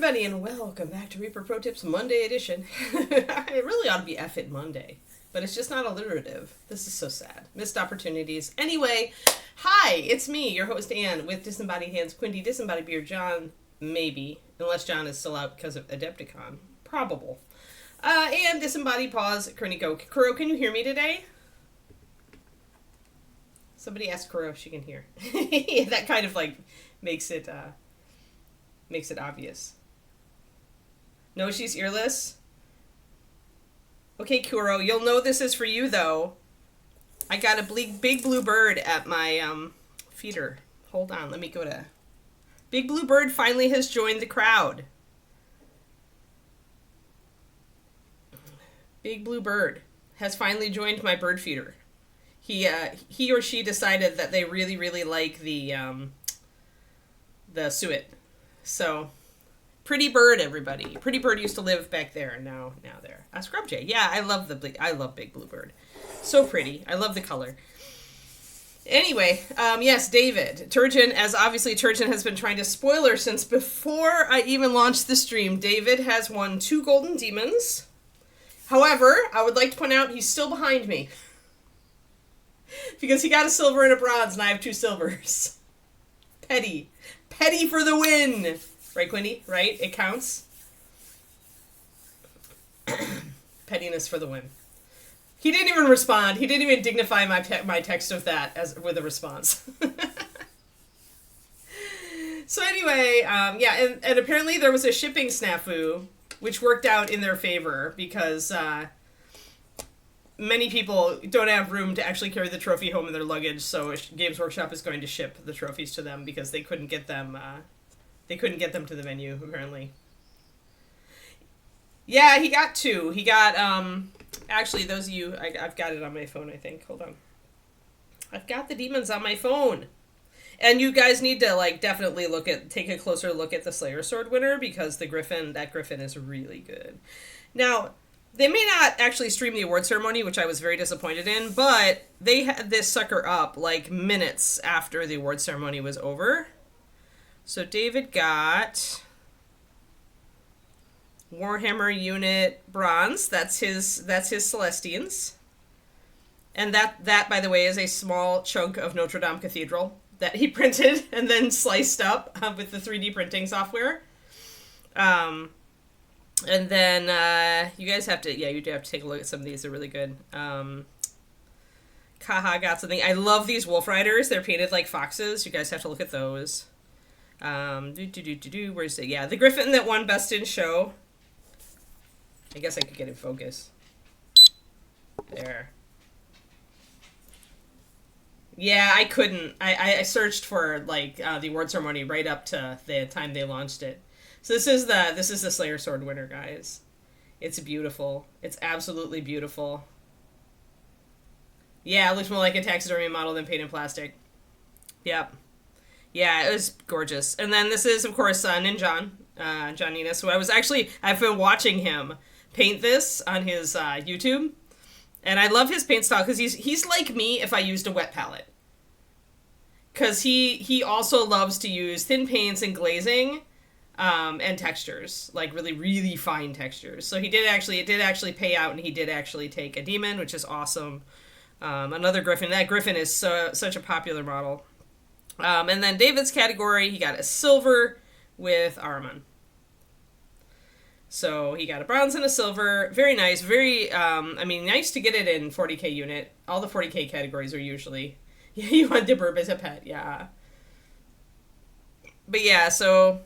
everybody, and welcome back to Reaper Pro Tips Monday edition. It really ought to be F-It Monday, but it's just not alliterative. This is so sad. Missed opportunities. Anyway, hi, it's me, your host Anne, with Disembodied Hands, Quinty, Disembodied Beard, John, maybe, unless John is still out because of Adepticon. Probable. And Disembodied Paws, Kroniko. Kuro, can you hear me today? Somebody asked Kuro if she can hear. That kind of like makes it obvious. No, she's earless. Okay, Kuro, you'll know this is for you though. I got a big blue bird at my feeder. Hold on, let me go to... Big blue bird finally has joined the crowd. Big blue bird has finally joined my bird feeder. He or she decided that they really like the suet. So, pretty bird, everybody. Pretty bird used to live back there, and now there. A scrub jay. Yeah, I love big blue bird. So pretty. I love the color. Anyway, yes, David. Turgeon, as obviously Turgeon has been trying to spoiler since before I even launched the stream. David has won 2 golden demons. However, I would like to point out he's still behind me. Because he got a silver and a bronze, and I have 2 silvers. Petty. Petty for the win! Right, Quinty? Right? It counts? Pettiness for the win. He didn't even respond. He didn't even dignify my text of that with a response. So anyway, yeah, and apparently there was a shipping snafu, which worked out in their favor, because... many people don't have room to actually carry the trophy home in their luggage, so Games Workshop is going to ship the trophies to them because they couldn't get them. They couldn't get them to the venue apparently. Yeah, he got 2. He got actually those of you. I've got it on my phone. I think. Hold on. I've got the demons on my phone, and you guys need to definitely take a closer look at the Slayer Sword winner because that Griffin is really good. Now. They may not actually stream the award ceremony, which I was very disappointed in, but they had this sucker up minutes after the award ceremony was over. So David got Warhammer unit bronze. That's his Celestians. And that by the way is a small chunk of Notre Dame Cathedral that he printed and then sliced up with the 3D printing software. And then, you guys have to, you do have to take a look at some of these. They're really good. Kaha got something. I love these Wolf Riders. They're painted like foxes. You guys have to look at those. Where's it? Yeah, the Griffin that won Best in Show. I guess I could get in focus. There. Yeah, I couldn't. I searched for, the award ceremony right up to the time they launched it. So this is the Slayer Sword winner, guys. It's beautiful. It's absolutely beautiful. Yeah, it looks more like a taxidermy model than painted plastic. Yep. Yeah, it was gorgeous. And then this is, of course, Ninjon, John Enos, who I've been watching him paint this on his YouTube. And I love his paint style because he's like me if I used a wet palette. Because he also loves to use thin paints and glazing. And textures, really fine textures. So it did actually pay out, and he did actually take a demon, which is awesome. Another Griffin. That Griffin is such a popular model. And then David's category, he got a silver with Ahriman. So he got a bronze and a silver. Very nice. Very, nice to get it in 40k unit. All the 40k categories are usually... Yeah, you want Dibberb as a pet, yeah. But yeah, so...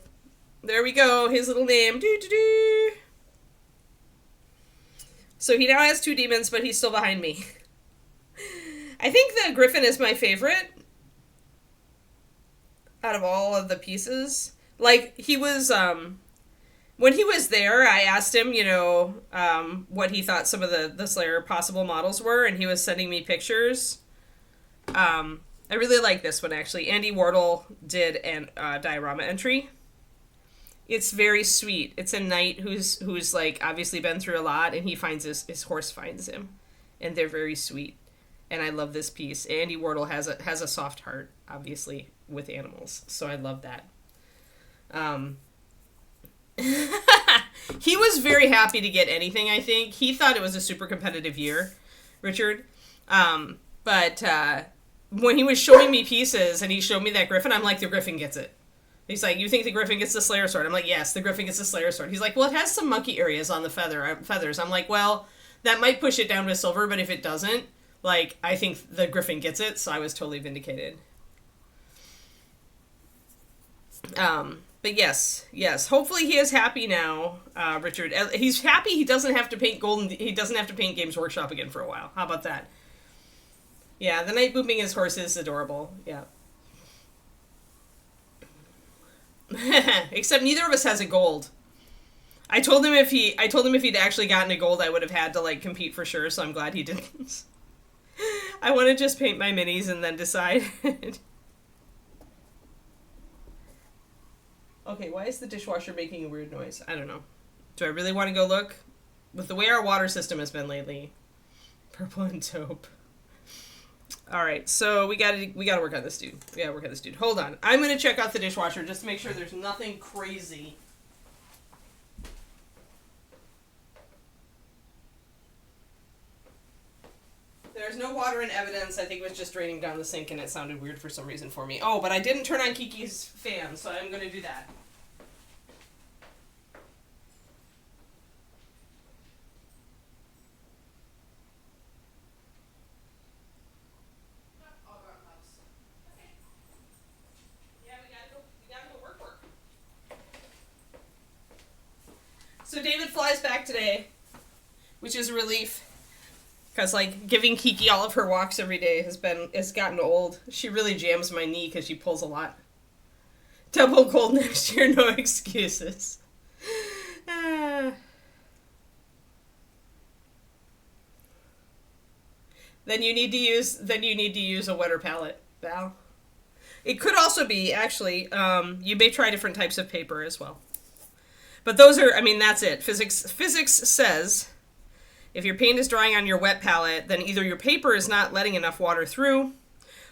There we go, his little name. Doo-doo-doo. So he now has 2 demons, but he's still behind me. I think the Griffin is my favorite out of all of the pieces. He was, when he was there, I asked him, what he thought some of the Slayer possible models were, and he was sending me pictures. I really like this one, actually. Andy Wardle did a diorama entry. It's very sweet. It's a knight who's obviously been through a lot, and he finds his horse finds him, and they're very sweet. And I love this piece. Andy Wardle has a soft heart, obviously, with animals, so I love that. He was very happy to get anything, I think. He thought it was a super competitive year, Richard. But when he was showing me pieces and he showed me that Griffin, I'm like, the Griffin gets it. He's like, you think the Griffin gets the Slayer Sword? I'm like, yes, the Griffin gets the Slayer Sword. He's like, well, it has some monkey areas on the feathers. I'm like, well, that might push it down to silver, but if it doesn't, like, I think the Griffin gets it, so I was totally vindicated. But yes, hopefully he is happy now, Richard. He's happy he doesn't have to paint he doesn't have to paint Games Workshop again for a while. How about that? Yeah, the Knight booping his horse is adorable. Yeah. Except neither of us has a gold. I told him if he'd actually gotten a gold, I would have had to like compete for sure. So I'm glad he didn't. I want to just paint my minis and then decide. Okay, why is the dishwasher making a weird noise? I don't know. Do I really want to go look? With the way our water system has been lately, purple and taupe. All right, so we gotta work on this dude. Hold on, I'm gonna check out the dishwasher just to make sure there's nothing crazy. There's no water in evidence. I think it was just draining down the sink and it sounded weird for some reason for me. Oh, but I didn't turn on Kiki's fan, so I'm gonna do that. So David flies back today, which is a relief. Because, like, giving Kiki all of her walks every day has gotten old. She really jams my knee because she pulls a lot. Double cold next year, no excuses. Then you need to use a wetter palette, Val. It could also be, actually, you may try different types of paper as well. But those are, I mean, that's it. Physics says if your paint is drying on your wet palette, then either your paper is not letting enough water through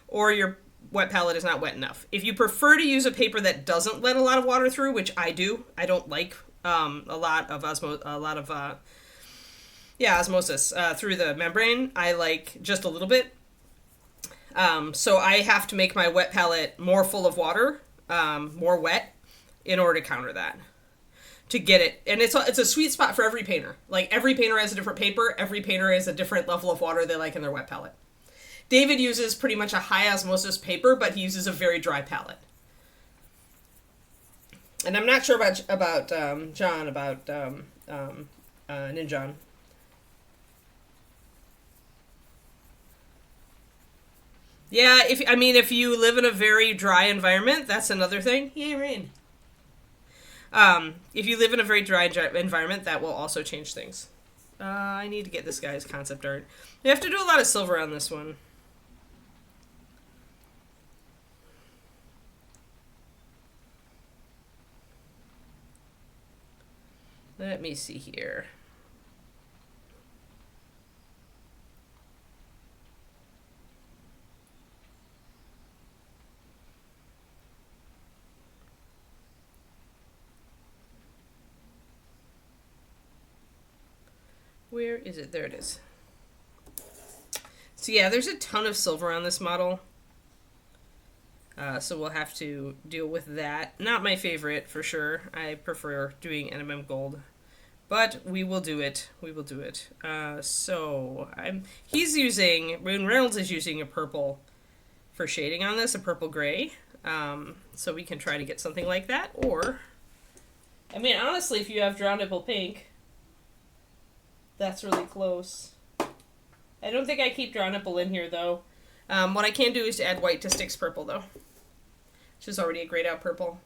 or your wet palette is not wet enough. If you prefer to use a paper that doesn't let a lot of water through, which I do, I don't like a lot of osmosis through the membrane. I like just a little bit. So I have to make my wet palette more full of water, more wet, in order to counter that. To get it, and it's a sweet spot for every painter. Like, every painter has a different paper, every painter has a different level of water they like in their wet palette. David uses pretty much a high osmosis paper, but he uses a very dry palette. And I'm not sure about John, Ninjon. Yeah, if you live in a very dry environment, that's another thing. Yay, rain. If you live in a very dry environment, that will also change things. I need to get this guy's concept art. We have to do a lot of silver on this one. Let me see here. Where is it? There it is. So yeah, there's a ton of silver on this model. So we'll have to deal with that. Not my favorite, for sure. I prefer doing NMM gold. But we will do it. We will do it. He's using, Reynolds is using a purple for shading on this, a purple gray. So we can try to get something like that. Or, I mean, honestly, if you have Drowned Nipple Pink, that's really close. I don't think I keep Drowned Nipple in here, though. What I can do is add white to Styx Purple, though. Which is already a grayed out purple.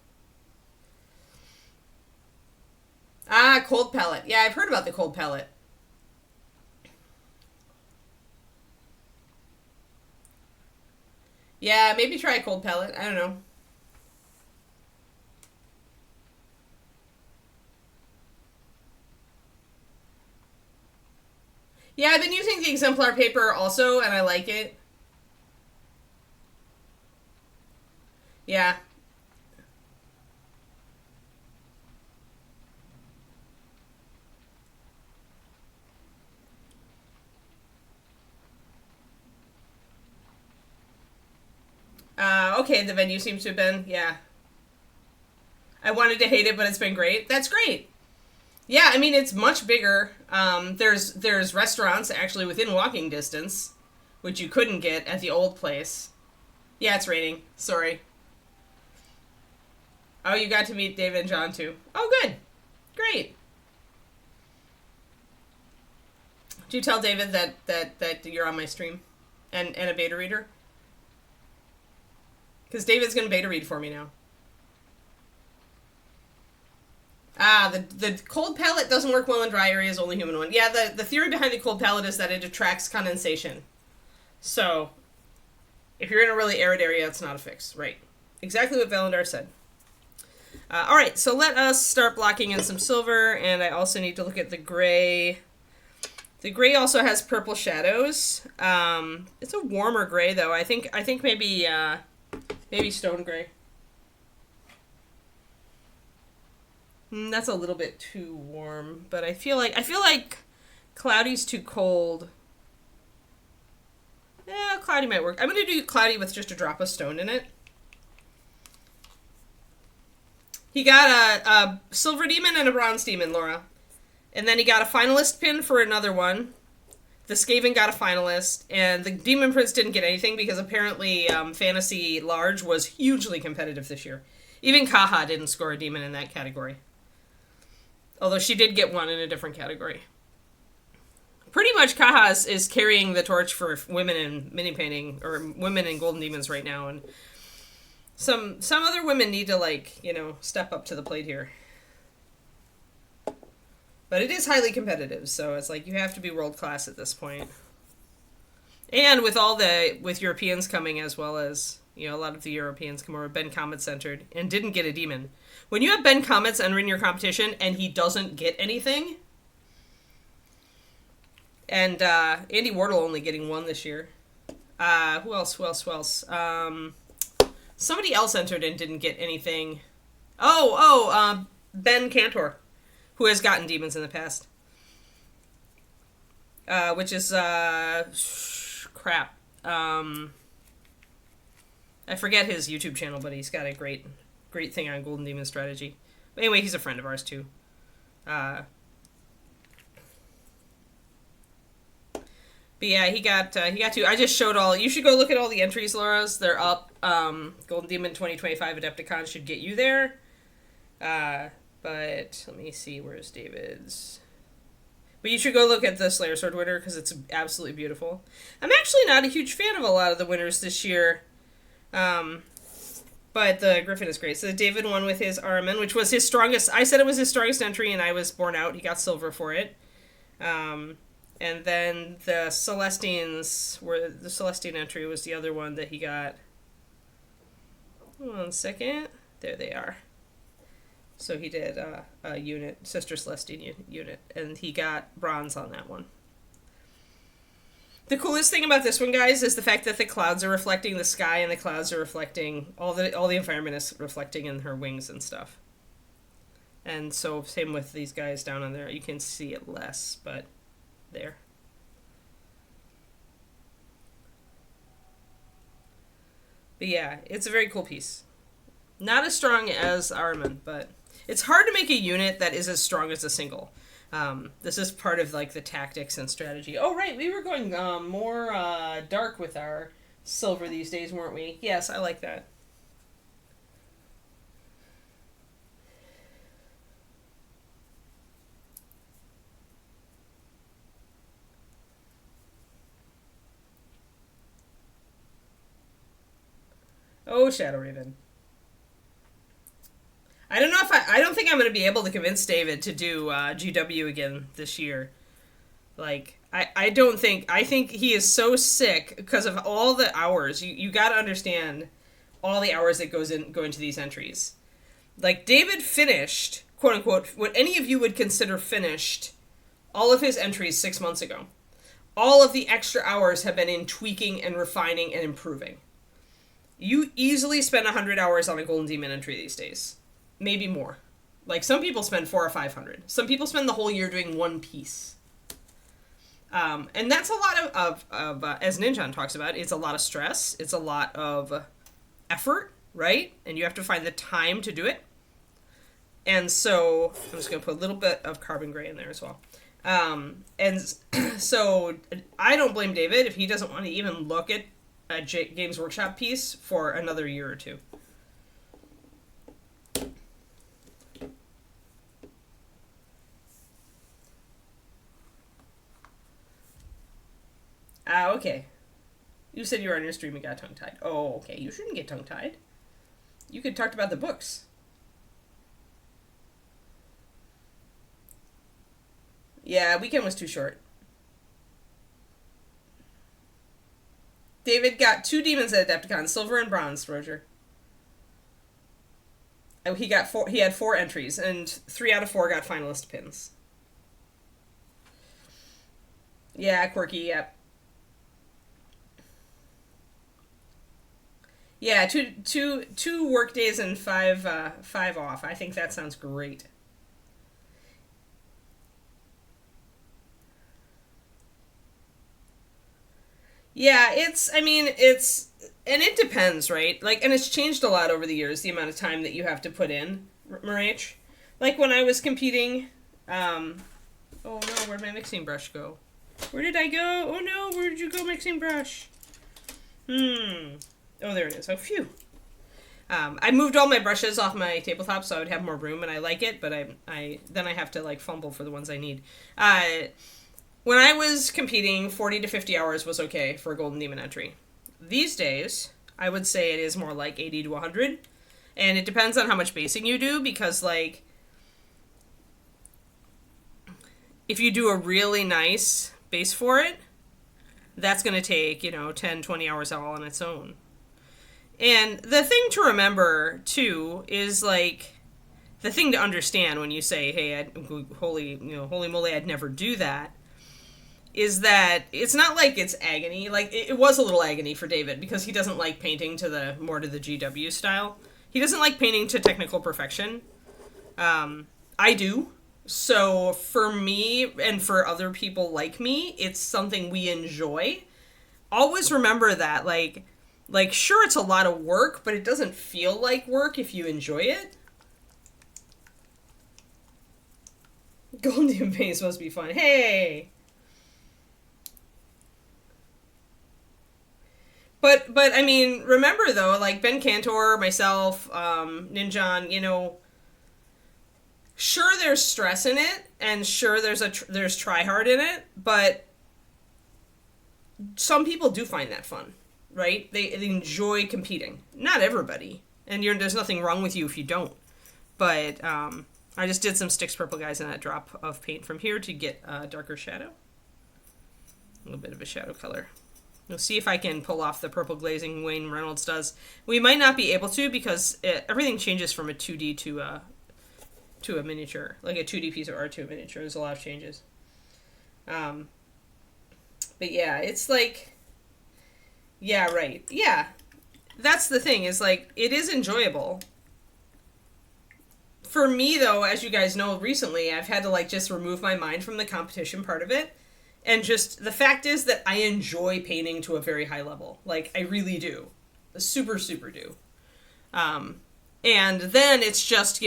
Ah, cold palette. Yeah, I've heard about the cold palette. Yeah, maybe try a cold palette. I don't know. Yeah, I've been using the exemplar paper also, and I like it. Yeah. Okay, the venue seems to have been, yeah. I wanted to hate it, but it's been great. That's great. Yeah, I mean, it's much bigger. There's restaurants actually within walking distance, which you couldn't get at the old place. Yeah, it's raining. Sorry. Oh, you got to meet David and John, too. Oh, good. Great. Did you tell David that you're on my stream? And a beta reader? Because David's going to beta read for me now. The cold palette doesn't work well in dry areas, only human one. Yeah, the theory behind the cold palette is that it attracts condensation. So, if you're in a really arid area, it's not a fix. Right. Exactly what Valandar said. Alright, so let us start blocking in some silver, and I also need to look at the gray. The gray also has purple shadows. It's a warmer gray, though. I think maybe stone gray. That's a little bit too warm, but I feel like cloudy's too cold. Yeah, cloudy might work. I'm gonna do cloudy with just a drop of stone in it. He got a silver demon and a bronze demon, Laura. And then he got a finalist pin for another one. The Skaven got a finalist, and the Demon Prince didn't get anything because apparently Fantasy Large was hugely competitive this year. Even Kaha didn't score a demon in that category. Although she did get one in a different category. Pretty much Kaha is carrying the torch for women in mini painting, or women in Golden Demons right now, and some other women need to, like, you know, step up to the plate here. But it is highly competitive, so it's like you have to be world class at this point. And with with Europeans coming, as well as, you know, a lot of the Europeans come over, Ben Comets entered and didn't get a demon. When you have Ben Comets entering your competition and he doesn't get anything, and Andy Wardle only getting one this year. Who else? Somebody else entered and didn't get anything. Ben Cantor, who has gotten demons in the past. Which is, crap. I forget his YouTube channel, but he's got a great thing on Golden Demon strategy. But anyway, he's a friend of ours, too. But yeah, he got two. I just showed all. You should go look at all the entries, Laura's. They're up. Golden Demon 2025 Adepticon should get you there. But let me see. Where's David's? But you should go look at the Slayer Sword winner because it's absolutely beautiful. I'm actually not a huge fan of a lot of the winners this year. But the Griffin is great. So David won with his Armin, which was his strongest. I said it was his strongest entry, and I was borne out. He got silver for it. And then the Celestines the Celestine entry was the other one that he got. 1 second. There they are. So he did a unit, Sister Celestine unit, and he got bronze on that one. The coolest thing about this one, guys, is the fact that the clouds are reflecting the sky, and the clouds are reflecting all the environment is reflecting in her wings and stuff. And so same with these guys down on there. You can see it less, but there. But yeah, it's a very cool piece. Not as strong as Armin, but it's hard to make a unit that is as strong as a single. This is part of, like, the tactics and strategy. Oh, right, we were going more dark with our silver these days, weren't we? Yes, I like that. Oh, Shadow Raven. I don't know if I don't think I'm going to be able to convince David to do GW again this year. Like, I don't think, I think he is so sick because of all the hours. You got to understand all the hours that go into these entries. Like, David finished, quote unquote, what any of you would consider finished, all of his entries 6 months ago. All of the extra hours have been in tweaking and refining and improving. You easily spend 100 hours on a Golden Demon entry these days. Maybe more. Like, some people spend 400 or 500. Some people spend the whole year doing one piece. And that's a lot of as Ninjan talks about, it's a lot of stress. It's a lot of effort, right? And you have to find the time to do it. And so I'm just going to put a little bit of carbon gray in there as well. And so I don't blame David if he doesn't want to even look at a Games Workshop piece for another year or two. Okay. You said you were on your stream and got tongue-tied. Oh, okay. You shouldn't get tongue-tied. You could talk about the books. Yeah, weekend was too short. David got 2 demons at Adepticon, silver and bronze, Roger. Oh, he had 4 entries, and 3 out of 4 got finalist pins. Yeah, quirky, yep. Yeah, two work days and 5 off. I think that sounds great. Yeah, and it depends, right? Like, and it's changed a lot over the years, the amount of time that you have to put in, Marich. Like, when I was competing, oh no, where'd my mixing brush go? Where did I go? Oh no, where did you go, mixing brush? Oh, there it is. Oh, phew. I moved all my brushes off my tabletop so I would have more room, and I like it, but then I have to, like, fumble for the ones I need. When I was competing, 40 to 50 hours was okay for a Golden Demon entry. These days, I would say it is more like 80 to 100. And it depends on how much basing you do, because, like, if you do a really nice base for it, that's going to take, 10, 20 hours all on its own. And the thing to remember, too, is, like, the thing to understand when you say, hey, holy moly, I'd never do that, is that it's not like it's agony. Like, it was a little agony for David, because he doesn't like painting to the GW style. He doesn't like painting to technical perfection. I do. So for me, and for other people like me, it's something we enjoy. Always remember that, like, sure, it's a lot of work, but it doesn't feel like work if you enjoy it. Golden Demon painting is supposed to be fun. Hey! But I mean, remember though, like Ben Cantor, myself, Ninjan, sure there's stress in it, and sure there's try hard in it, but some people do find that fun, right? They enjoy competing. Not everybody, and there's nothing wrong with you if you don't. But I just did some Sticks Purple Guys in that drop of paint from here to get a darker shadow, a little bit of a shadow color. We'll see if I can pull off the purple glazing Wayne Reynolds does. We might not be able to, because everything changes from a 2D to a miniature. Like a 2D piece of art to a miniature. There's a lot of changes. But yeah, it's like... Yeah, right. Yeah. That's the thing, is like, it is enjoyable. For me, though, as you guys know, recently, I've had to, like, just remove my mind from the competition part of it. And just, the fact is that I enjoy painting to a very high level. Like, I really do. Super, super do. And then it's just,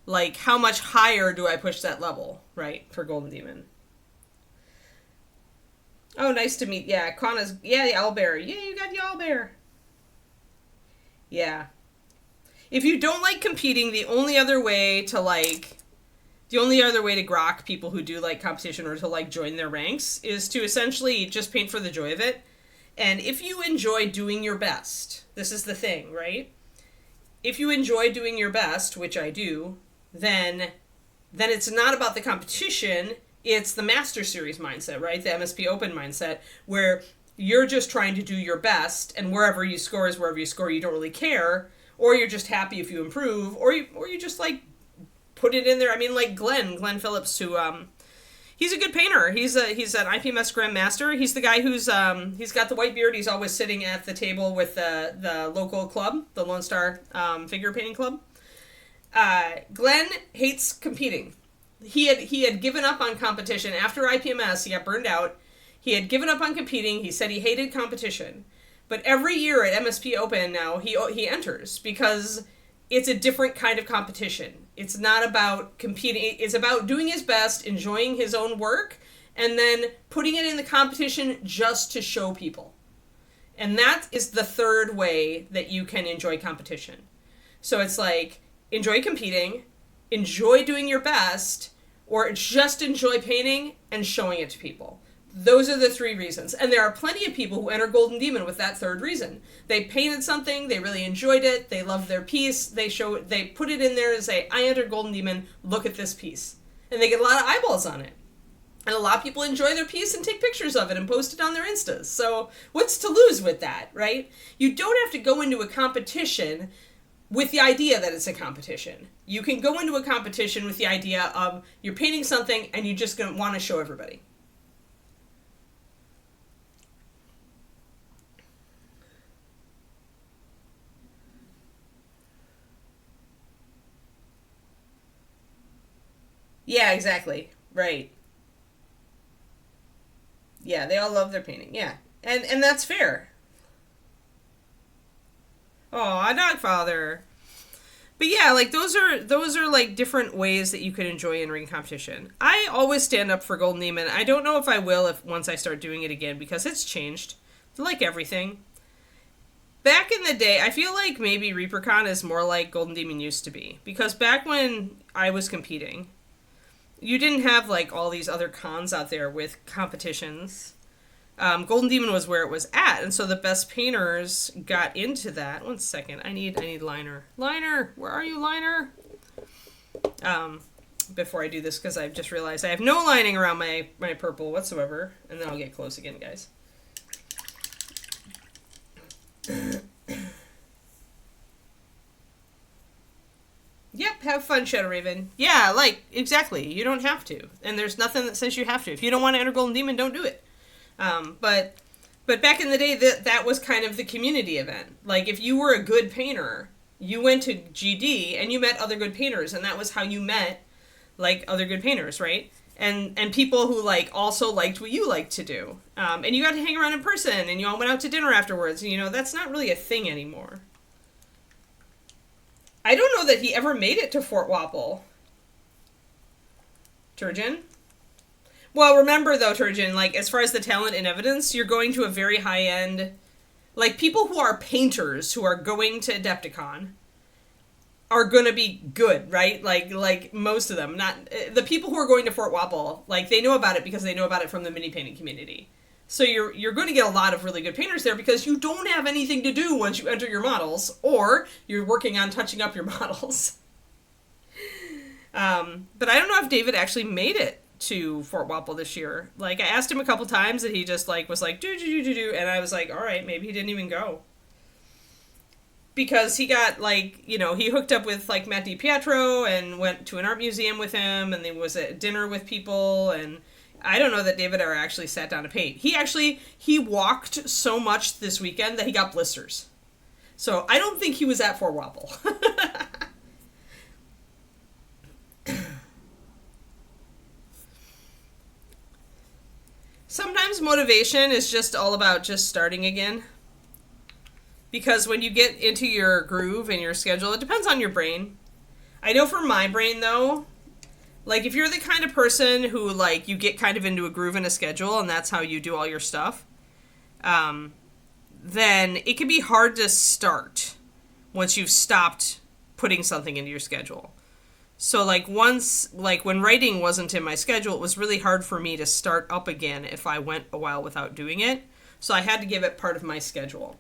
like how much higher do I push that level, right, for Golden Demon? Oh, nice to meet, yeah, Kana's, yeah, the owlbear. Yeah, you got the owlbear. Yeah. If you don't like competing, the only other way to grok people who do like competition or to like join their ranks is to essentially just paint for the joy of it. And if you enjoy doing your best, this is the thing, right? If you enjoy doing your best, which I do, then it's not about the competition, it's the Master Series mindset, right? The MSP Open mindset, where you're just trying to do your best, and wherever you score is wherever you score, you don't really care, or you're just happy if you improve, or you just like put it in there. I mean, like Glenn Phillips, who he's a good painter. He's an IPMS Grandmaster. He's the guy who's he's got the white beard. He's always sitting at the table with the local club, the Lone Star Figure Painting Club. Glenn hates competing. He had given up on competition after IPMS. He got burned out. He had given up on competing. He said he hated competition. But every year at MSP Open now, he enters because it's a different kind of competition. It's not about competing. It's about doing his best, enjoying his own work, and then putting it in the competition just to show people. And that is the third way that you can enjoy competition. So it's like, enjoy competing, enjoy doing your best, or just enjoy painting and showing it to people. Those are the three reasons. And there are plenty of people who enter Golden Demon with that third reason. They painted something, they really enjoyed it, they loved their piece, they put it in there and say, I entered Golden Demon, look at this piece. And they get a lot of eyeballs on it. And a lot of people enjoy their piece and take pictures of it and post it on their Instas. So what's to lose with that, right? You don't have to go into a competition with the idea that it's a competition. You can go into a competition with the idea of you're painting something and you just want to show everybody. Yeah, exactly. Right. Yeah, they all love their painting. Yeah. And that's fair. Oh, a dog father. But yeah, like those are like different ways that you can enjoy entering competition. I always stand up for Golden Demon. I don't know if I will if once I start doing it again because it's changed. Like everything. Back in the day, I feel like maybe ReaperCon is more like Golden Demon used to be. Because back when I was competing, you didn't have like all these other cons out there with competitions. Golden Demon was where it was at, and so the best painters got into that. One second, I need liner. Liner, where are you, liner? Before I do this, because I've just realized I have no lining around my purple whatsoever, and then I'll get close again, guys. Yep, have fun, Shadow Raven. Yeah, like, exactly. You don't have to. And there's nothing that says you have to. If you don't want to enter Golden Demon, don't do it. But back in the day, that was kind of the community event. Like, if you were a good painter, you went to GD and you met other good painters, and that was how you met, like, other good painters, right? And people who, like, also liked what you liked to do. And you got to hang around in person, and you all went out to dinner afterwards. You know, that's not really a thing anymore. I don't know that he ever made it to Fort Wapple. Turgeon? Well, remember, though, Turgeon, like, as far as the talent and evidence, you're going to a very high-end... Like, people who are painters who are going to Adepticon are going to be good, right? Like most of them. Not the people who are going to Fort Wapple, like, they know about it because they know about it from the mini-painting community. So you're going to get a lot of really good painters there because you don't have anything to do once you enter your models, or you're working on touching up your models. But I don't know if David actually made it to Fort Wapple this year. Like, I asked him a couple times and he just, like, was like, do, and I was like, all right, maybe he didn't even go. Because he got, like, you know, he hooked up with, like, Matt DiPietro and went to an art museum with him, and there was a dinner with people, and I don't know that David ever actually sat down to paint. He walked so much this weekend that he got blisters. So I don't think he was at Fort Wapple. Sometimes motivation is just all about just starting again. Because when you get into your groove and your schedule, it depends on your brain. I know for my brain, though, like, if you're the kind of person who, like, you get kind of into a groove and a schedule, and that's how you do all your stuff, then it can be hard to start once you've stopped putting something into your schedule. So, like, once, like, when writing wasn't in my schedule, it was really hard for me to start up again if I went a while without doing it. So I had to give it part of my schedule.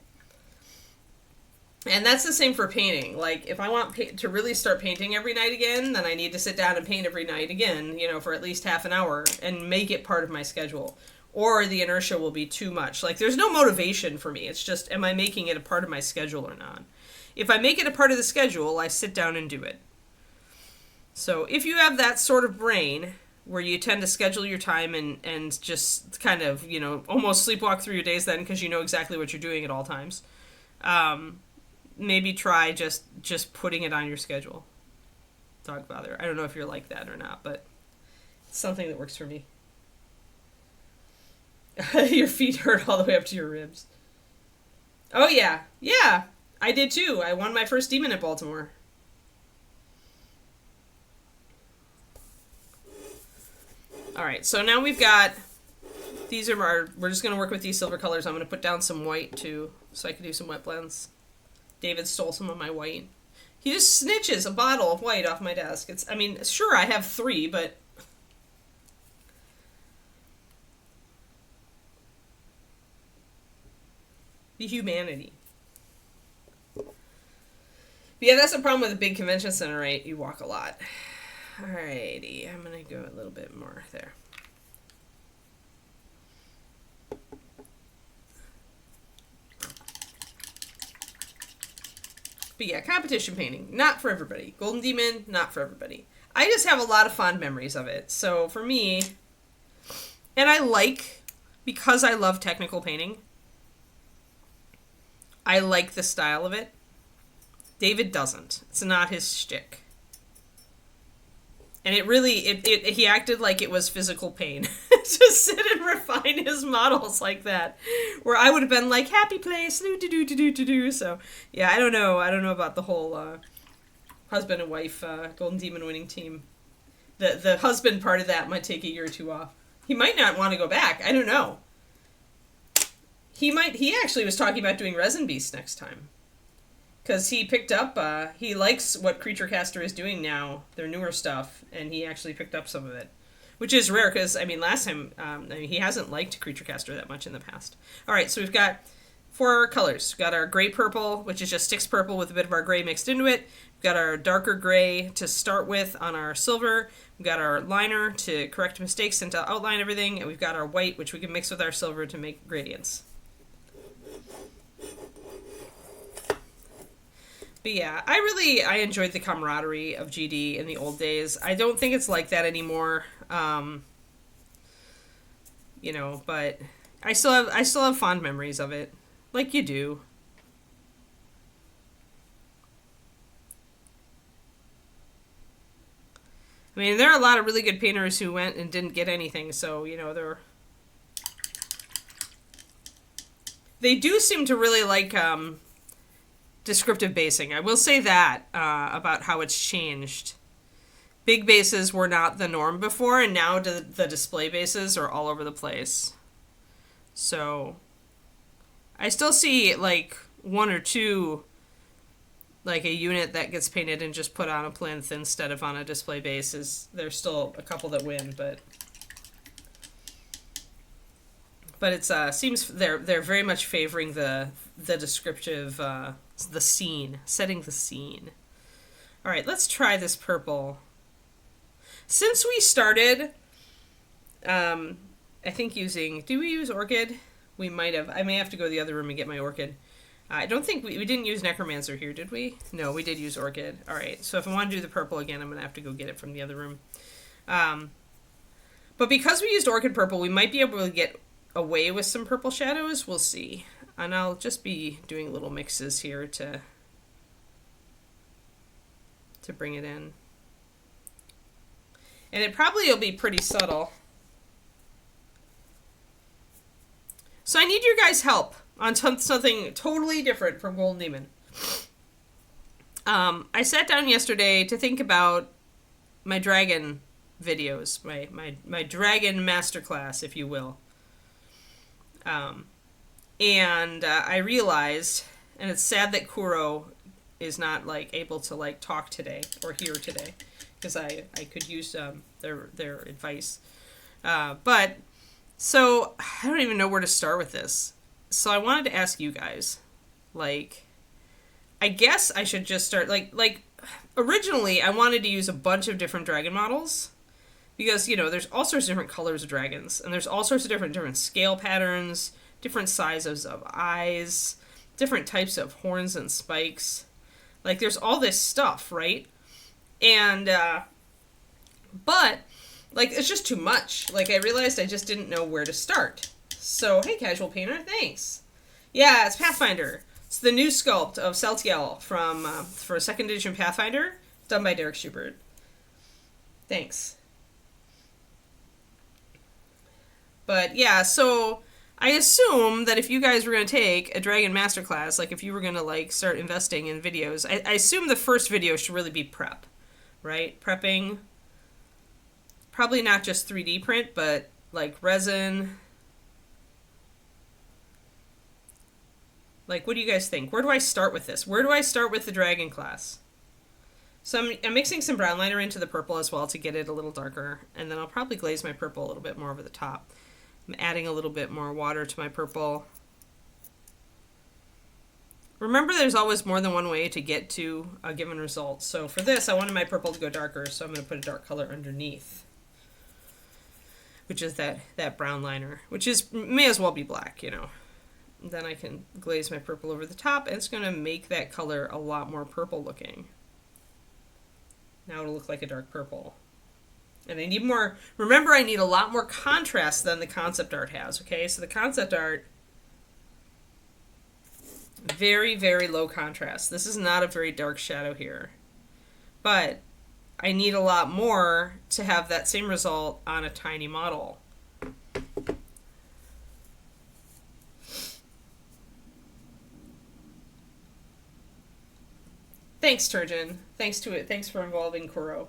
And that's the same for painting. Like, if I want to really start painting every night again, then I need to sit down and paint every night again, you know, for at least half an hour and make it part of my schedule. Or the inertia will be too much. Like, there's no motivation for me. It's just, am I making it a part of my schedule or not? If I make it a part of the schedule, I sit down and do it. So if you have that sort of brain where you tend to schedule your time and just kind of, you know, almost sleepwalk through your days then because you know exactly what you're doing at all times, maybe try just putting it on your schedule. Dogfather. I don't know if you're like that or not, but it's something that works for me. Your feet hurt all the way up to your ribs. Oh, yeah. Yeah. I did too. I won my first demon at Baltimore. All right, so now we've got, these are our, we're just going to work with these silver colors. I'm going to put down some white too, so I can do some wet blends. David stole some of my white. He just snitches a bottle of white off my desk. It's, I mean, sure, I have 3, but... the humanity. But yeah, that's the problem with a big convention center, right? You walk a lot. Alrighty, I'm gonna go a little bit more there. But yeah, competition painting, not for everybody. Golden Demon, not for everybody. I just have a lot of fond memories of it. So for me, and I like, because I love technical painting, I like the style of it. David doesn't. It's not his shtick. And it really, he acted like it was physical pain to sit and refine his models like that. Where I would have been like, happy place, do. So, yeah, I don't know about the whole husband and wife Golden Demon winning team. The husband part of that might take a year or 2 off. He might not want to go back. I don't know. He actually was talking about doing Resin Beast next time. Because he picked up, he likes what Creature Caster is doing now, their newer stuff, and he actually picked up some of it. Which is rare, because, I mean, last time, he hasn't liked Creature Caster that much in the past. Alright, so we've got 4 colors. We've got our gray purple, which is just 6 purple with a bit of our gray mixed into it. We've got our darker gray to start with on our silver. We've got our liner to correct mistakes and to outline everything. And we've got our white, which we can mix with our silver to make gradients. But yeah, I enjoyed the camaraderie of GD in the old days. I don't think it's like that anymore. You know, but I still have fond memories of it. Like you do. I mean, there are a lot of really good painters who went and didn't get anything, so, you know, they do seem to really like, descriptive basing. I will say that about how it's changed. Big bases were not the norm before, and now the display bases are all over the place. So, I still see, like, 1 or 2, like, a unit that gets painted and just put on a plinth instead of on a display base. There's still a couple that win, but it seems they're very much favoring the descriptive, the scene, setting the scene. All right, let's try this purple. Since we started, I think do we use Orchid? We might have. I may have to go to the other room and get my Orchid. I don't think we didn't use Necromancer here, did we? No, we did use Orchid. All right, so if I want to do the purple again, I'm going to have to go get it from the other room. But because we used Orchid purple, we might be able to get away with some purple shadows. We'll see. And I'll just be doing little mixes here to bring it in. And it probably will be pretty subtle. So I need your guys' help on something totally different from Golden Demon. I sat down yesterday to think about my dragon videos, my dragon masterclass, if you will. And I realized, and it's sad that Kuro is not like able to like talk today or here today, because I could use their advice. But so I don't even know where to start with this. So I wanted to ask you guys, like, I guess I should just start like originally I wanted to use a bunch of different dragon models. Because, you know, there's all sorts of different colors of dragons, and there's all sorts of different scale patterns, different sizes of eyes, different types of horns and spikes. Like, there's all this stuff, right? And, but, like, it's just too much. Like, I realized I just didn't know where to start. So, hey, Casual Painter, thanks. Yeah, it's Pathfinder. It's the new sculpt of Seltyiel for 2nd edition Pathfinder, done by Derek Schubert. Thanks. But yeah, so I assume that if you guys were going to take a Dragon Masterclass, like if you were going to like start investing in videos, I assume the first video should really be prep, right? Prepping, probably not just 3D print, but like resin. Like, what do you guys think? Where do I start with this? Where do I start with the Dragon class? So I'm mixing some brown liner into the purple as well to get it a little darker, and then I'll probably glaze my purple a little bit more over the top. I'm adding a little bit more water to my purple. Remember, there's always more than one way to get to a given result. So for this, I wanted my purple to go darker, so I'm going to put a dark color underneath, which is that brown liner, which is may as well be black, you know. Then I can glaze my purple over the top, and it's going to make that color a lot more purple looking. Now it'll look like a dark purple. And I need more, remember I need a lot more contrast than the concept art has, okay? So the concept art, very, very low contrast. This is not a very dark shadow here. But I need a lot more to have that same result on a tiny model. Thanks, Turgeon. Thanks to it. Thanks for involving Kuro.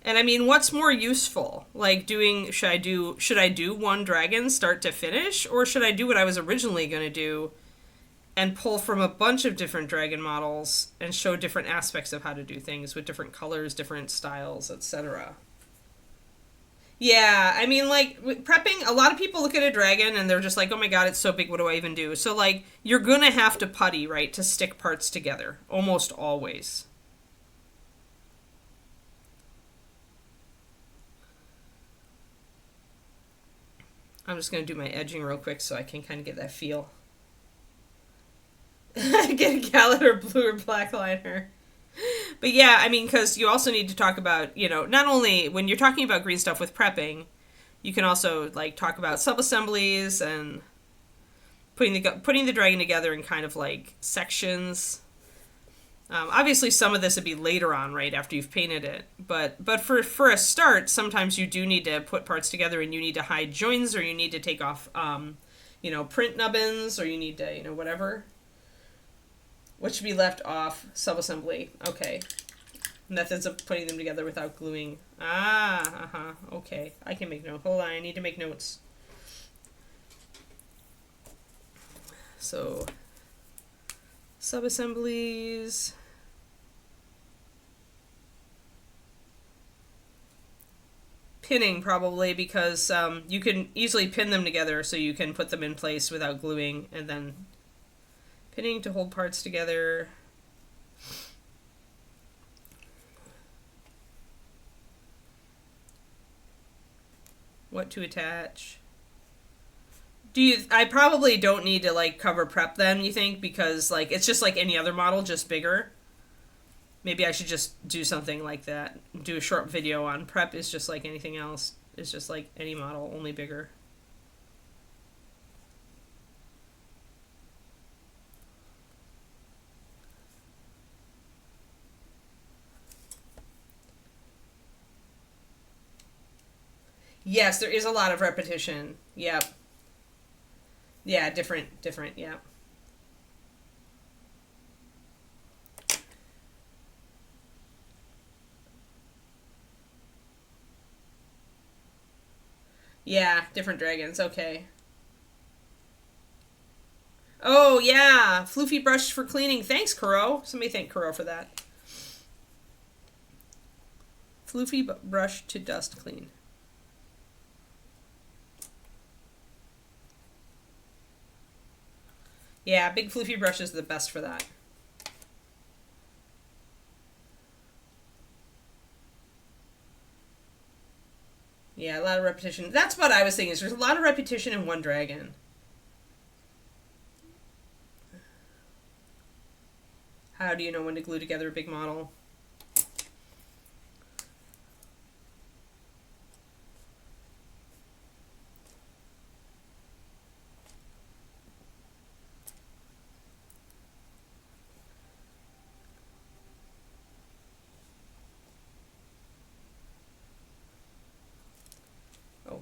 And I mean, what's more useful? Like doing, should I do one dragon start to finish, or should I do what I was originally going to do and pull from a bunch of different dragon models and show different aspects of how to do things with different colors, different styles, etc. Yeah, I mean, like, prepping, a lot of people look at a dragon and they're just like, oh my god, it's so big, what do I even do? So, like, you're gonna have to putty, right, to stick parts together. Almost always. I'm just gonna do my edging real quick so I can kind of get that feel. Get a gallet or blue or black liner. But yeah, I mean, because you also need to talk about, you know, not only when you're talking about green stuff with prepping, you can also like talk about sub-assemblies and putting the dragon together in kind of like sections. Obviously, some of this would be later on, right, after you've painted it. But for a start, sometimes you do need to put parts together and you need to hide joins, or you need to take off, you know, print nubbins, or you need to, you know, whatever. What should be left off? Sub-assembly. Okay. Methods of putting them together without gluing. Okay. I can make notes. Hold on, I need to make notes. So, sub-assemblies. Pinning, probably, because you can easily pin them together so you can put them in place without gluing, and then pinning to hold parts together. What to attach. I probably don't need to like cover prep then, you think, because like it's just like any other model, just bigger. Maybe I should just do something like that. Do a short video on prep is just like anything else. It's just like any model, only bigger. Yes, there is a lot of repetition. Yep. Yeah, different, yeah. Yeah, different dragons, okay. Oh, yeah, floofy brush for cleaning. Thanks, Kuro. Somebody thank Kuro for that. Floofy brush to dust clean. Yeah, big floofy brush is the best for that. Yeah, a lot of repetition. That's what I was thinking, is there's a lot of repetition in one dragon. How do you know when to glue together a big model?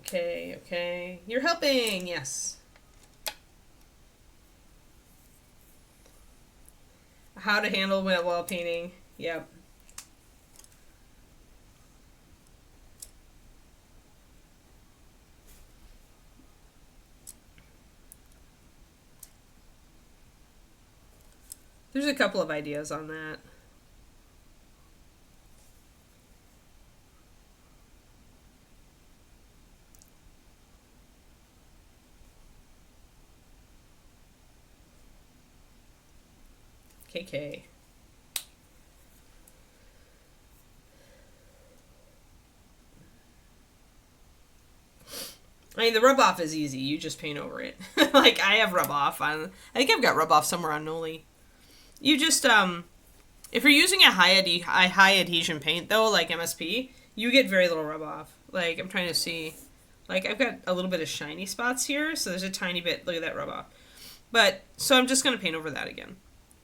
Okay, okay. You're helping, yes. How to handle wet while painting. Yep. There's a couple of ideas on that. KK. I mean, the rub off is easy. You just paint over it. Like, I have rub off on. I think I've got rub off somewhere on Noli. You just, if you're using a high adhesion paint, though, like MSP, you get very little rub off. Like, I'm trying to see. Like, I've got a little bit of shiny spots here, so there's a tiny bit. Look at that rub off. But, so I'm just going to paint over that again.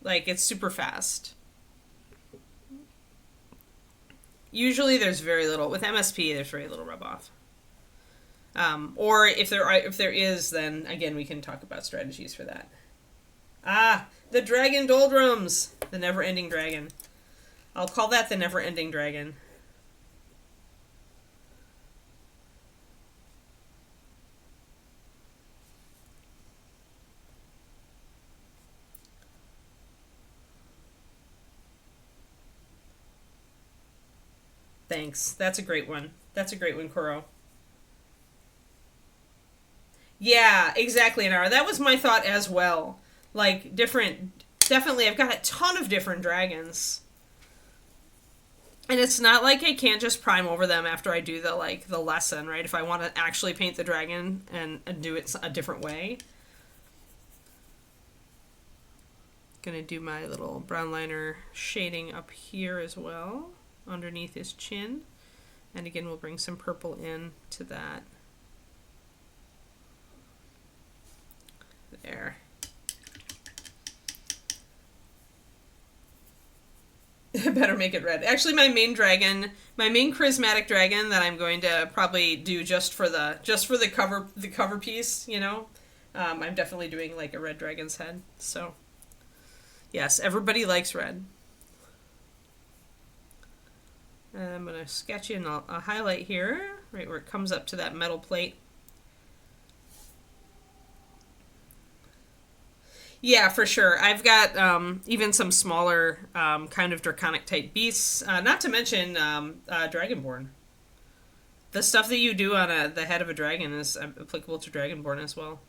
Like, it's super fast. Usually there's very little. With MSP, there's very little rub off. Or if there is, then again we can talk about strategies for that. Ah, the dragon doldrums, the never-ending dragon. I'll call that the never-ending dragon. Thanks. That's a great one. That's a great one, Koro. Yeah, exactly, Nara. That was my thought as well. Like, different... Definitely, I've got a ton of different dragons. And it's not like I can't just prime over them after I do the lesson, right? If I want to actually paint the dragon and do it a different way. Gonna do my little brown liner shading up here as well, underneath his chin. And again, we'll bring some purple in to that. There. Better make it red. Actually, my main charismatic dragon that I'm going to probably do just for the cover piece, you know. I'm definitely doing like a red dragon's head. So, yes, everybody likes red. I'm gonna sketch in a highlight here, right where it comes up to that metal plate. Yeah, for sure. I've got even some smaller kind of draconic type beasts, not to mention Dragonborn. The stuff that you do on the head of a dragon is applicable to Dragonborn as well.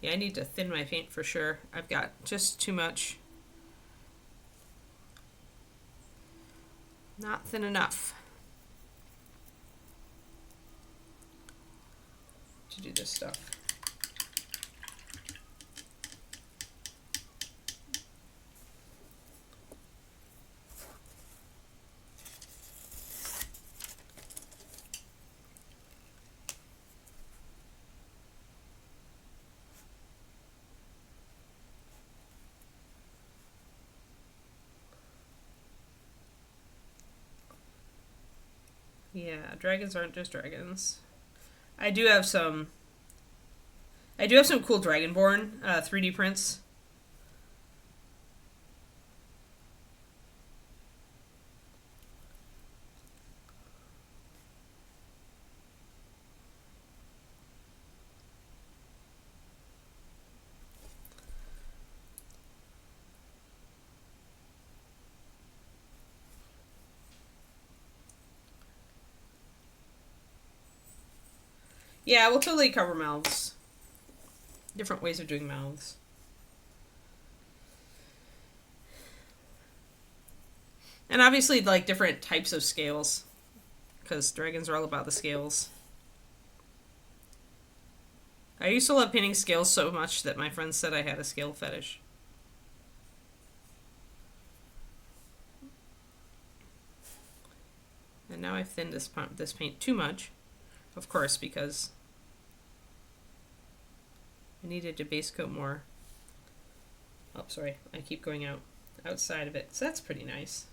Yeah, I need to thin my paint for sure. I've got just too much. Not thin enough to do this stuff. Yeah, dragons aren't just dragons. I do have some cool Dragonborn 3D prints. Yeah, we'll totally cover mouths. Different ways of doing mouths. And obviously, like, different types of scales. Because dragons are all about the scales. I used to love painting scales so much that my friends said I had a scale fetish. And now I've thinned this paint too much, of course, because I needed to base coat more. Oh, sorry, I keep going outside of it. So that's pretty nice.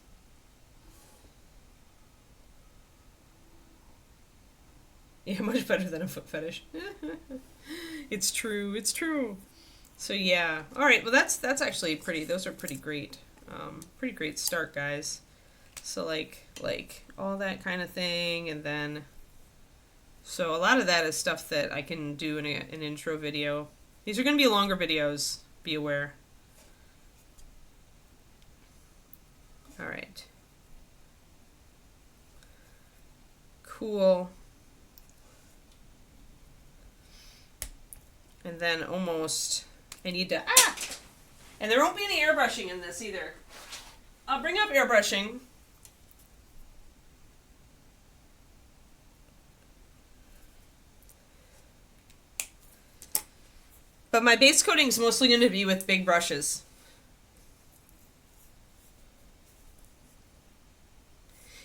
Yeah, much better than a foot fetish. It's true, it's true. So yeah, all right. Well, that's actually pretty. Those are pretty great. Pretty great start, guys. So like all that kind of thing, and then so a lot of that is stuff that I can do in an intro video. These are going to be longer videos. Be aware. All right. Cool. And then almost, I need to, and there won't be any airbrushing in this either. I'll bring up airbrushing. But my base coating is mostly going to be with big brushes.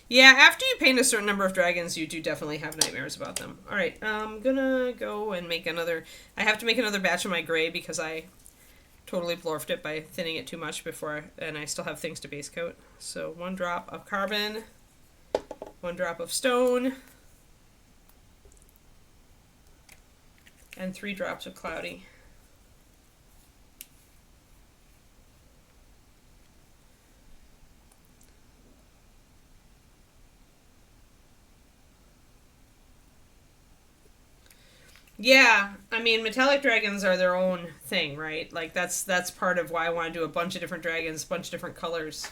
Yeah, after you paint a certain number of dragons, you do definitely have nightmares about them. All right, I'm gonna go and make another. I have to make another batch of my gray because I totally blorfed it by thinning it too much before, and I still have things to base coat. So 1 drop of carbon, 1 drop of stone, and 3 drops of cloudy. Yeah, I mean, metallic dragons are their own thing, right? Like, that's part of why I want to do a bunch of different dragons, a bunch of different colors.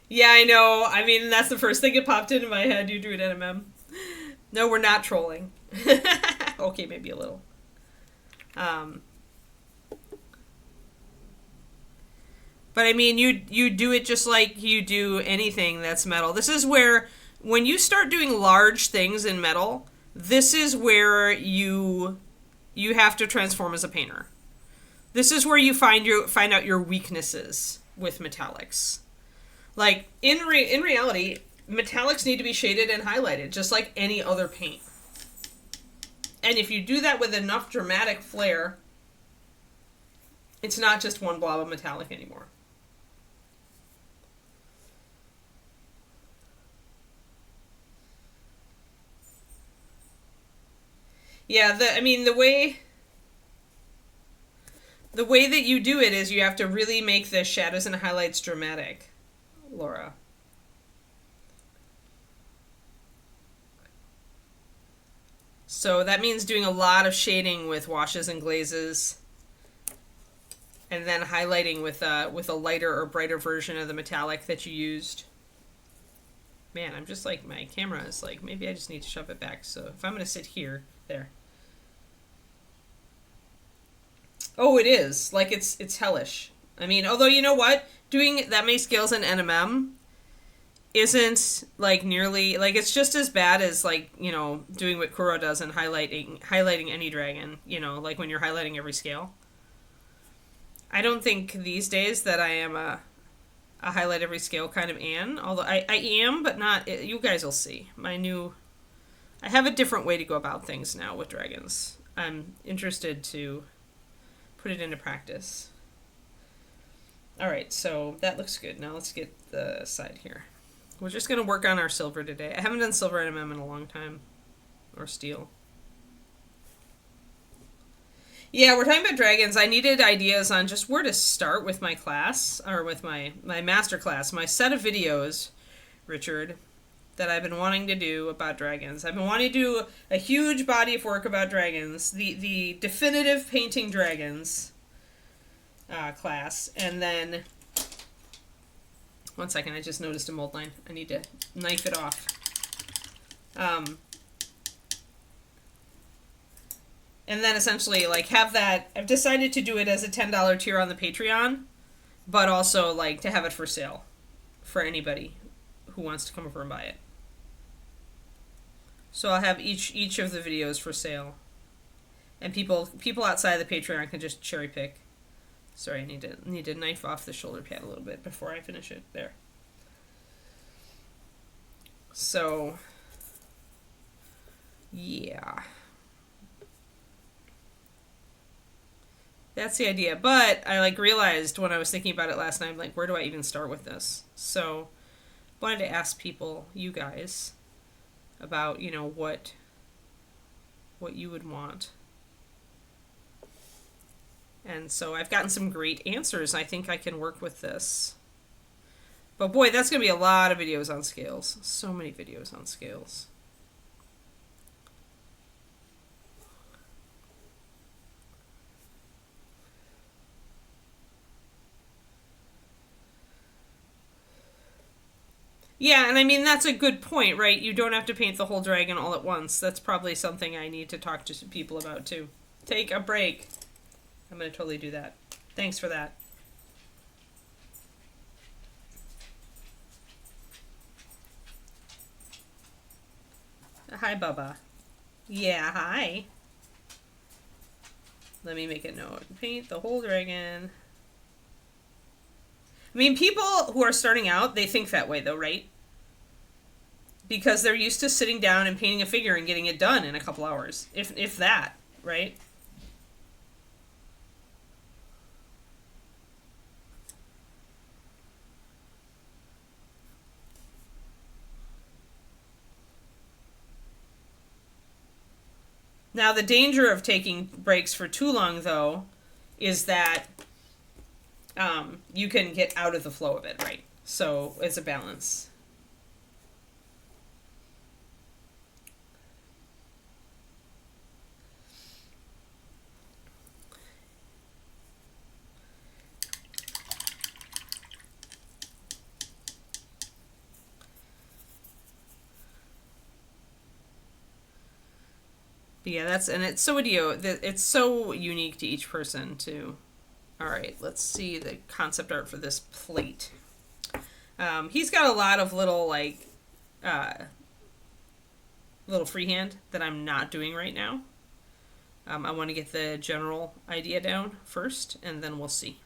Yeah, I know. I mean, that's the first thing that popped into my head. You do it, NMM. No, we're not trolling. Okay, maybe a little. But I mean, you do it just like you do anything that's metal. This is where, when you start doing large things in metal, this is where you have to transform as a painter. This is where you find out your weaknesses with metallics. Like, in reality, metallics need to be shaded and highlighted, just like any other paint. And if you do that with enough dramatic flair, it's not just one blob of metallic anymore. Yeah, the way that you do it is you have to really make the shadows and highlights dramatic, Laura. So that means doing a lot of shading with washes and glazes, and then highlighting with a lighter or brighter version of the metallic that you used. Man, I'm just like, my camera is like, maybe I just need to shove it back. So if I'm going to sit here, there. Oh, it is. Like, it's hellish. I mean, although, you know what? Doing that many scales in NMM isn't, like, nearly... Like, it's just as bad as, like, you know, doing what Kuro does and highlighting any dragon. You know, like when you're highlighting every scale. I don't think these days that I am a highlight every scale kind of Anne. Although I am, but not... You guys will see. I have a different way to go about things now with dragons. I'm interested to put it into practice. Alright, so that looks good. Now let's get the side here. We're just going to work on our silver today. I haven't done silver NMM in a long time. Or steel. Yeah, we're talking about dragons. I needed ideas on just where to start with my class, or with my master class, my set of videos, Richard, that I've been wanting to do about dragons. I've been wanting to do a huge body of work about dragons, the definitive painting dragons class, and then, one second, I just noticed a mold line. I need to knife it off. And then essentially, like, have that... I've decided to do it as a $10 tier on the Patreon, but also, like, to have it for sale for anybody who wants to come over and buy it. So I'll have each of the videos for sale. And people outside the Patreon can just cherry pick. Sorry, I need to knife off the shoulder pad a little bit before I finish it. There. So, yeah. That's the idea. But I like realized when I was thinking about it last night, like, where do I even start with this? So, wanted to ask people, you guys, about, you know, what you would want. And so I've gotten some great answers. I think I can work with this. But boy, that's going to be a lot of videos on scales. So many videos on scales. Yeah, and I mean, that's a good point, right? You don't have to paint the whole dragon all at once. That's probably something I need to talk to some people about, too. Take a break. I'm going to totally do that. Thanks for that. Hi, Bubba. Yeah, hi. Let me make a note. Paint the whole dragon. I mean, people who are starting out, they think that way, though, right? Because they're used to sitting down and painting a figure and getting it done in a couple hours. If that, right? Now, the danger of taking breaks for too long, though, is that you can get out of the flow of it, right? So it's a balance. But yeah, it's so unique to each person too. All right, let's see the concept art for this plate. He's got a lot of little like little freehand that I'm not doing right now. I want to get the general idea down first, and then we'll see.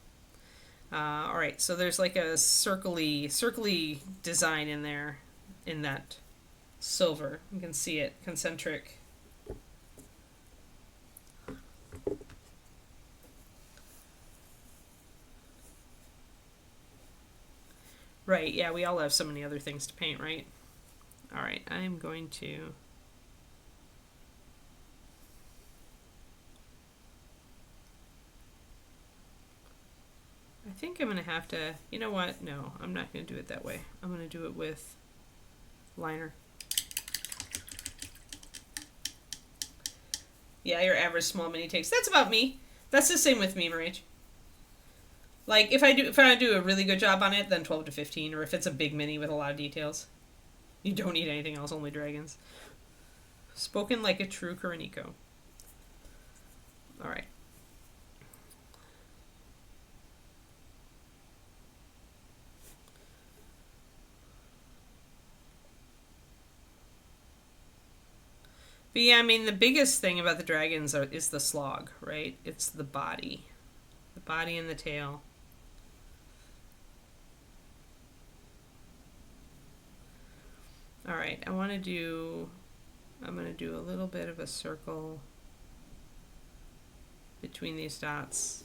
All right, so there's like a circly design in there, in that silver. You can see it, concentric. Right, yeah, we all have so many other things to paint, right? All right, I'm going to... I think I'm going to have to... You know what? No, I'm not going to do it that way. I'm going to do it with liner. Yeah, your average small mini takes. That's about me. That's the same with me, Marich. Like, if I do a really good job on it, then 12 to 15, or if it's a big mini with a lot of details. You don't need anything else, only dragons. Spoken like a true Kuroniko. Alright. But yeah, I mean, the biggest thing about the dragons is the slog, right? It's the body. The body and the tail. Alright, I'm going to do a little bit of a circle between these dots.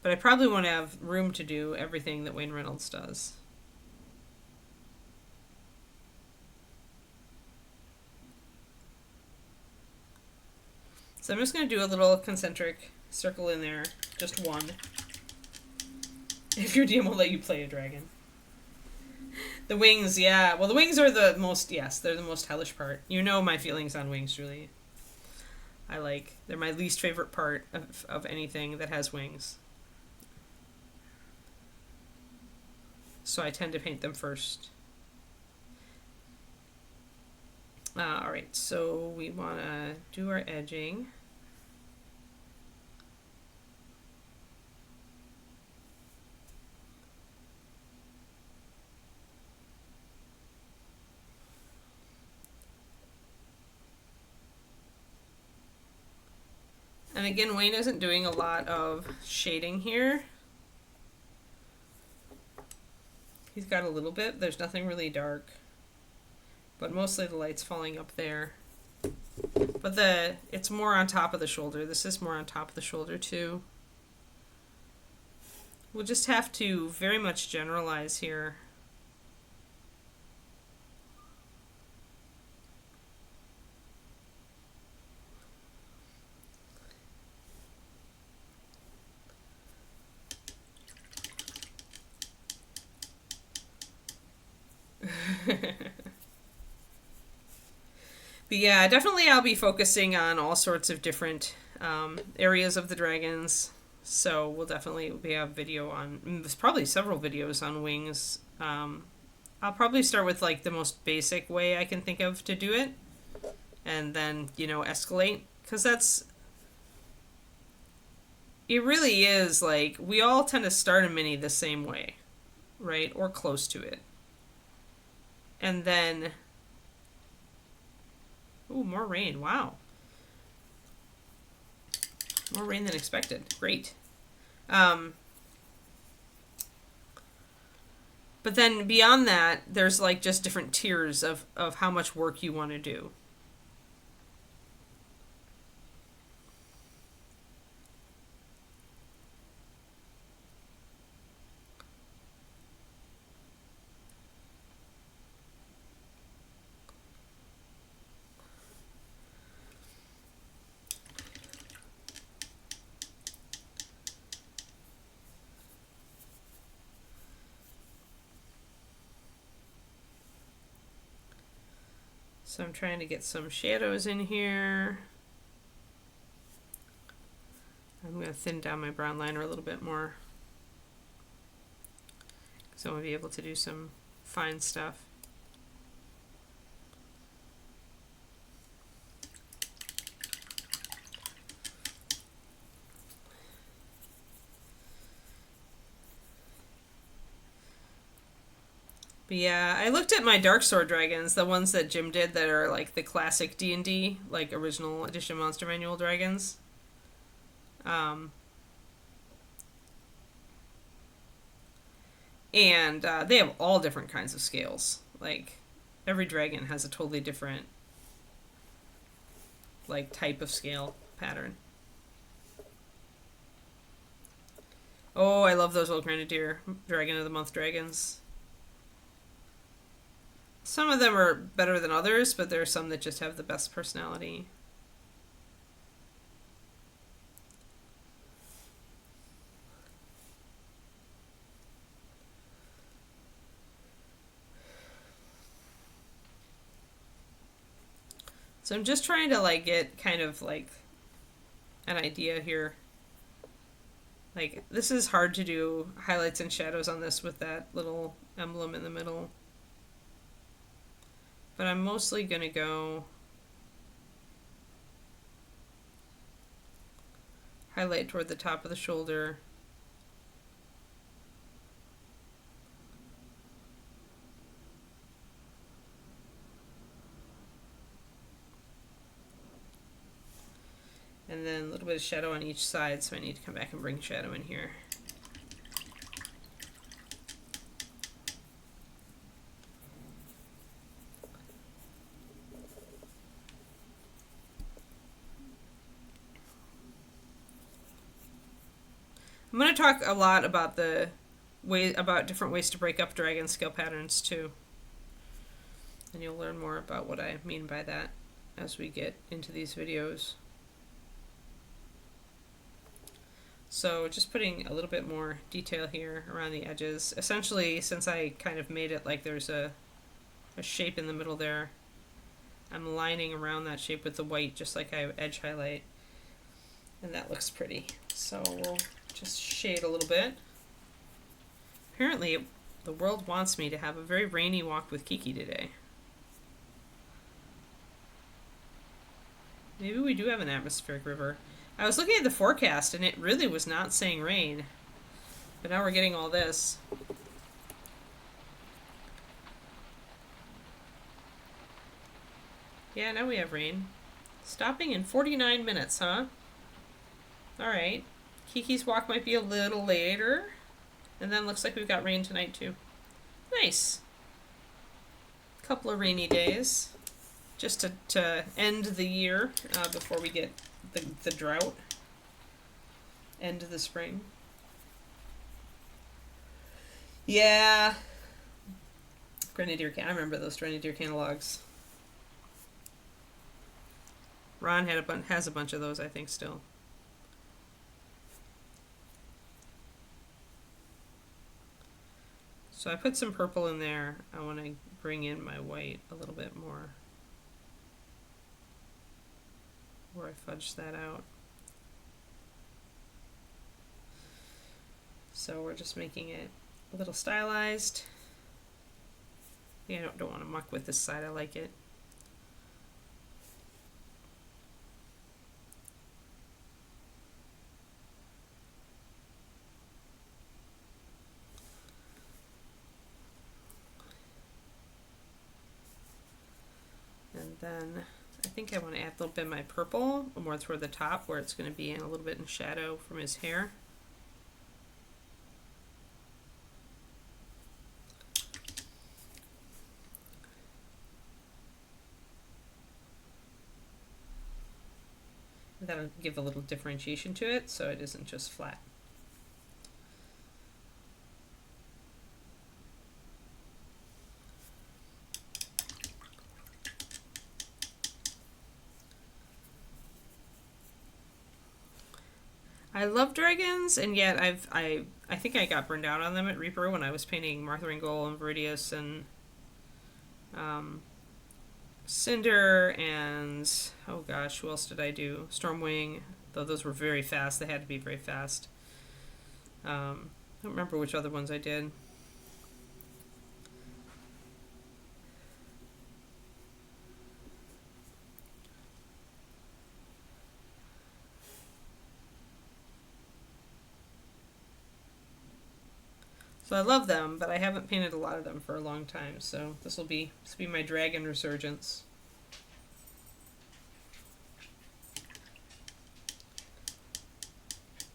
But I probably want to have room to do everything that Wayne Reynolds does. So I'm just going to do a little concentric circle in there, just one. If your DM will let you play a dragon. The wings, yeah. Well, the wings are the most, yes, they're the most hellish part. You know my feelings on wings, Julie. They're my least favorite part of anything that has wings. So I tend to paint them first. Alright, so we want to do our edging. And And again, Wayne isn't doing a lot of shading here. He's got a little bit. There's nothing really dark. But mostly the light's falling up there. But it's more on top of the shoulder. This is more on top of the shoulder too. We'll just have to very much generalize here. But yeah, definitely I'll be focusing on all sorts of different areas of the dragons. So we'll definitely have video on, there's probably several videos on wings. I'll probably start with like the most basic way I can think of to do it. And then, you know, escalate. Because it really is like, we all tend to start a mini the same way. Right? Or close to it. And then... Ooh, more rain. Wow. More rain than expected. Great. But then beyond that, there's like just different tiers of how much work you want to do. So I'm trying to get some shadows in here. I'm going to thin down my brown liner a little bit more. So I'm going to be able to do some fine stuff. But yeah, I looked at my Dark Sword dragons, the ones that Jim did that are like the classic D&D, like original edition Monster Manual dragons. And they have all different kinds of scales. Like, every dragon has a totally different, like, type of scale pattern. Oh, I love those old Grenadier Dragon of the Month dragons. Some of them are better than others, but there are some that just have the best personality. So I'm just trying to like get kind of like an idea here. Like, this is hard to do highlights and shadows on this with that little emblem in the middle. But I'm mostly going to go highlight toward the top of the shoulder. And then a little bit of shadow on each side, so I need to come back and bring shadow in here. I'm going to talk a lot about different ways to break up dragon scale patterns too. And you'll learn more about what I mean by that as we get into these videos. So just putting a little bit more detail here around the edges. Essentially, since I kind of made it like there's a shape in the middle there, I'm lining around that shape with the white just like I edge highlight. And that looks pretty. So we'll just shade a little bit. Apparently, the world wants me to have a very rainy walk with Kiki today. Maybe we do have an atmospheric river. I was looking at the forecast and it really was not saying rain. But now we're getting all this. Yeah, now we have rain. Stopping in 49 minutes, huh? Alright. Kiki's walk might be a little later. And then looks like we've got rain tonight too. Nice. Couple of rainy days. Just to end the year before we get the drought. End of the spring. Yeah. Grenadier can. I remember those Grenadier catalogs. Ron has a bunch of those, I think, still. So I put some purple in there. I want to bring in my white a little bit more. Where I fudge that out. So we're just making it a little stylized. Yeah, I don't want to muck with this side. I like it. And then I think I want to add a little bit of my purple more toward the top where it's going to be in a little bit in shadow from his hair. That'll give a little differentiation to it so it isn't just flat. I love dragons, and yet I think I got burned out on them at Reaper when I was painting Martha Ringgold and Viridius and Cinder and, oh gosh, who else did I do? Stormwing, though those were very fast. They had to be very fast. I don't remember which other ones I did. So I love them, but I haven't painted a lot of them for a long time, so this will be my dragon resurgence.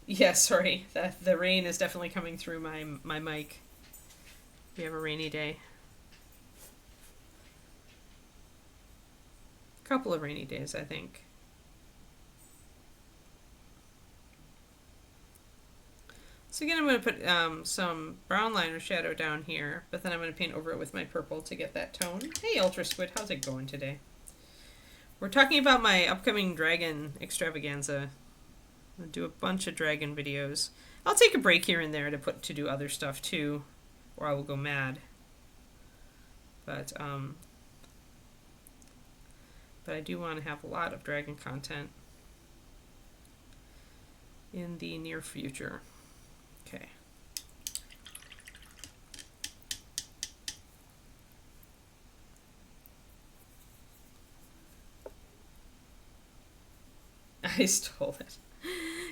Yeah, sorry. The rain is definitely coming through my mic. We have a rainy day. Couple of rainy days, I think. So again, I'm going to put some brown liner shadow down here, but then I'm going to paint over it with my purple to get that tone. Hey, Ultra Squid, how's it going today? We're talking about my upcoming dragon extravaganza. I'm going to do a bunch of dragon videos. I'll take a break here and there to do other stuff too, or I will go mad. But I do want to have a lot of dragon content in the near future. Okay. I stole it.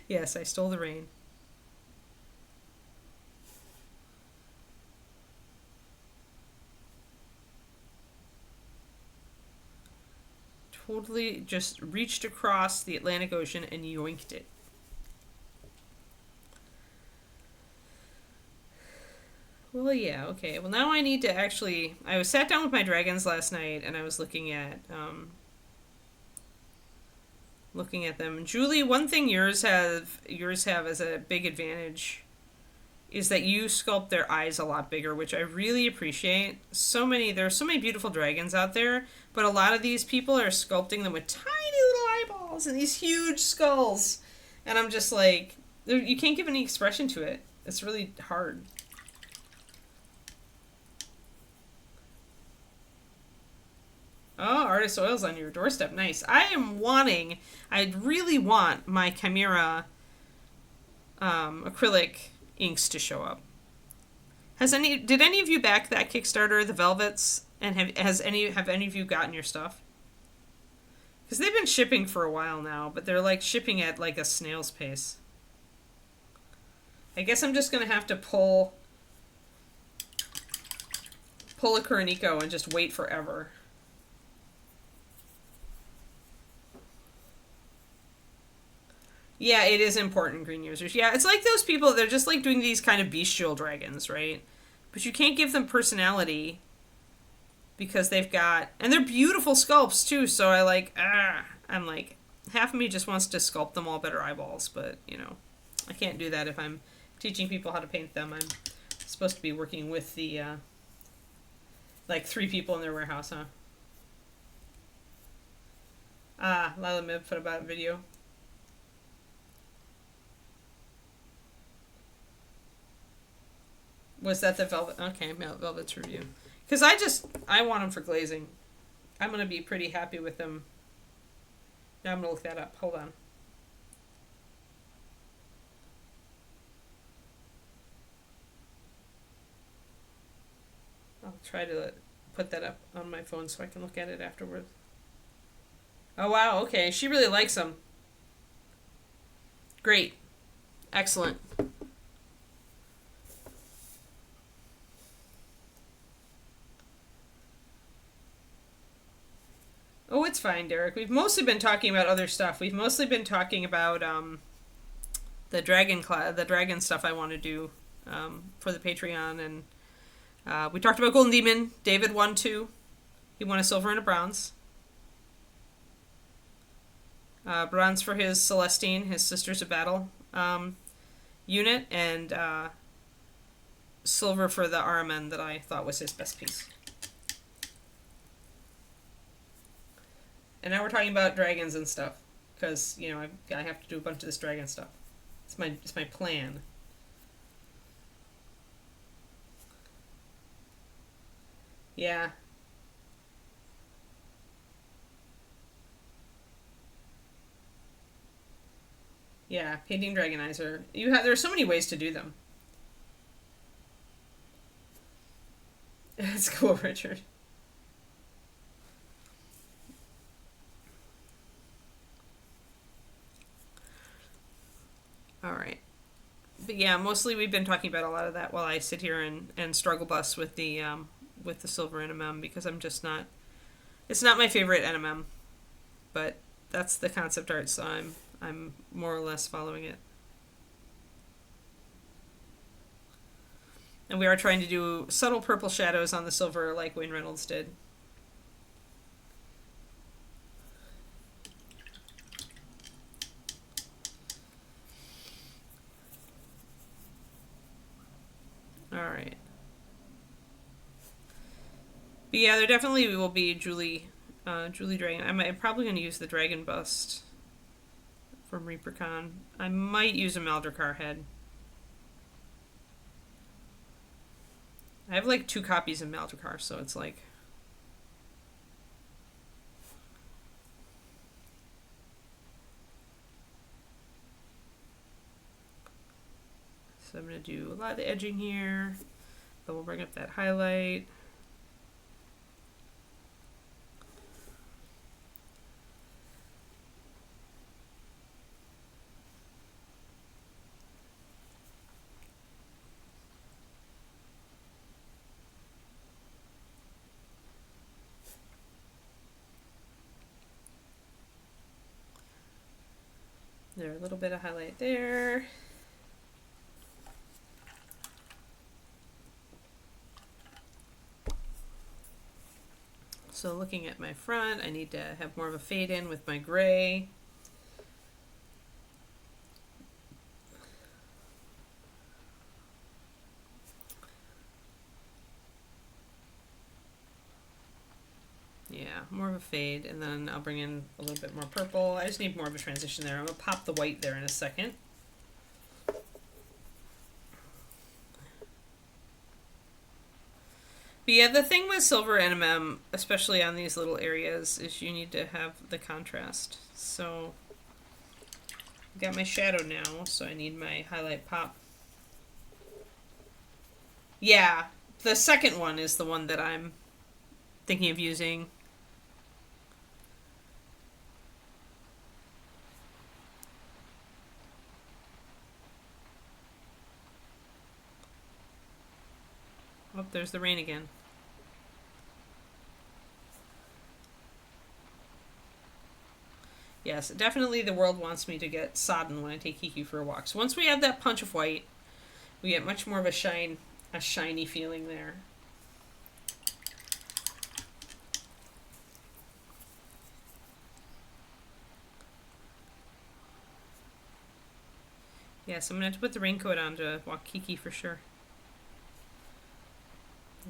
Yes, I stole the rain. Totally just reached across the Atlantic Ocean and yoinked it. Well, yeah, okay. Well, now I need to actually... I was sat down with my dragons last night, and I was looking at them. Julie, one thing yours have as a big advantage is that you sculpt their eyes a lot bigger, which I really appreciate. There's so many beautiful dragons out there, but a lot of these people are sculpting them with tiny little eyeballs and these huge skulls. And I'm just like, you can't give any expression to it. It's really hard. Oh, Artist Oil's on your doorstep. Nice. I really want my Chimera acrylic inks to show up. Did any of you back that Kickstarter, the Velvets? And have any of you gotten your stuff? Because they've been shipping for a while now, but they're like shipping at like a snail's pace. I guess I'm just gonna have to pull a Kuroniko and just wait forever. Yeah, it is important, green users. Yeah, it's like those people, they're just like doing these kind of bestial dragons, right? But you can't give them personality because they've got, and they're beautiful sculpts too, so I'm like, half of me just wants to sculpt them all better eyeballs, but, you know, I can't do that if I'm teaching people how to paint them. I'm supposed to be working with the, like 3 people in their warehouse, huh? Ah, Lila Mib put about a video. Was that the Velvet? Okay, Velvet's review. Because I want them for glazing. I'm going to be pretty happy with them. Now I'm going to look that up. Hold on. I'll try to put that up on my phone so I can look at it afterwards. Oh, wow. Okay. She really likes them. Great. Excellent. Oh, it's fine, Derek. We've mostly been talking about other stuff. We've mostly been talking about the dragon stuff I want to do for the Patreon, and we talked about Golden Demon. David won 2. He won a silver and a bronze. Bronze for his Celestine, his Sisters of Battle unit, and silver for the Aramen that I thought was his best piece. And now we're talking about dragons and stuff, because, you know, I have to do a bunch of this dragon stuff. It's my plan. Yeah. Yeah, painting Dragonizer. There's so many ways to do them. It's cool, Richard. All right. But yeah, mostly we've been talking about a lot of that while I sit here and struggle bus with the silver NMM, because I'm just not. It's not my favorite NMM, but that's the concept art, so I'm more or less following it. And we are trying to do subtle purple shadows on the silver like Wayne Reynolds did. Alright. But yeah, there definitely will be Julie Dragon. I'm probably going to use the Dragon Bust from ReaperCon. I might use a Maldrakar head. I have like 2 copies of Maldrakar, so it's like... So I'm going to do a lot of the edging here, but we'll bring up that highlight. There, a little bit of highlight there. So looking at my front, I need to have more of a fade in with my gray. Yeah, more of a fade, and then I'll bring in a little bit more purple. I just need more of a transition there. I'm going to pop the white there in a second. But yeah, the thing with silver NMM, especially on these little areas, is you need to have the contrast. So, I've got my shadow now, so I need my highlight pop. Yeah, the second one is the one that I'm thinking of using. Oh, there's the rain again. Yeah, Yes, definitely the world wants me to get sodden when I take Kiki for a walk. So once we add that punch of white, we get much more of a shiny feeling there. Yes, I'm going to have to put the raincoat on to walk Kiki for sure.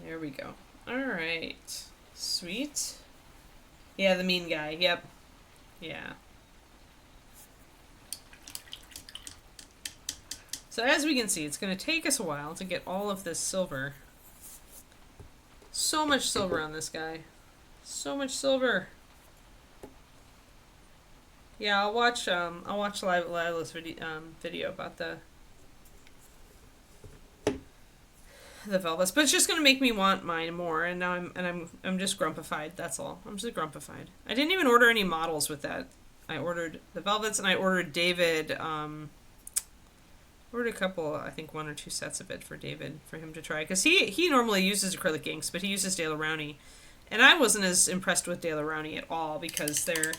There we go. Alright. Sweet. Yeah, the mean guy. Yep. Yeah. So as we can see, it's going to take us a while to get all of this silver. So much silver on this guy. So much silver. Yeah, I'll watch Lila's video about the velvets, but it's just gonna make me want mine more, and now I'm just grumpified. That's all. I'm just grumpified. I didn't even order any models with that. I ordered the velvets, and I ordered David. Ordered a couple, I think 1 or 2 sets of it for David for him to try, because he normally uses acrylic inks, but he uses De La Rowney, and I wasn't as impressed with De La Rowney at all because their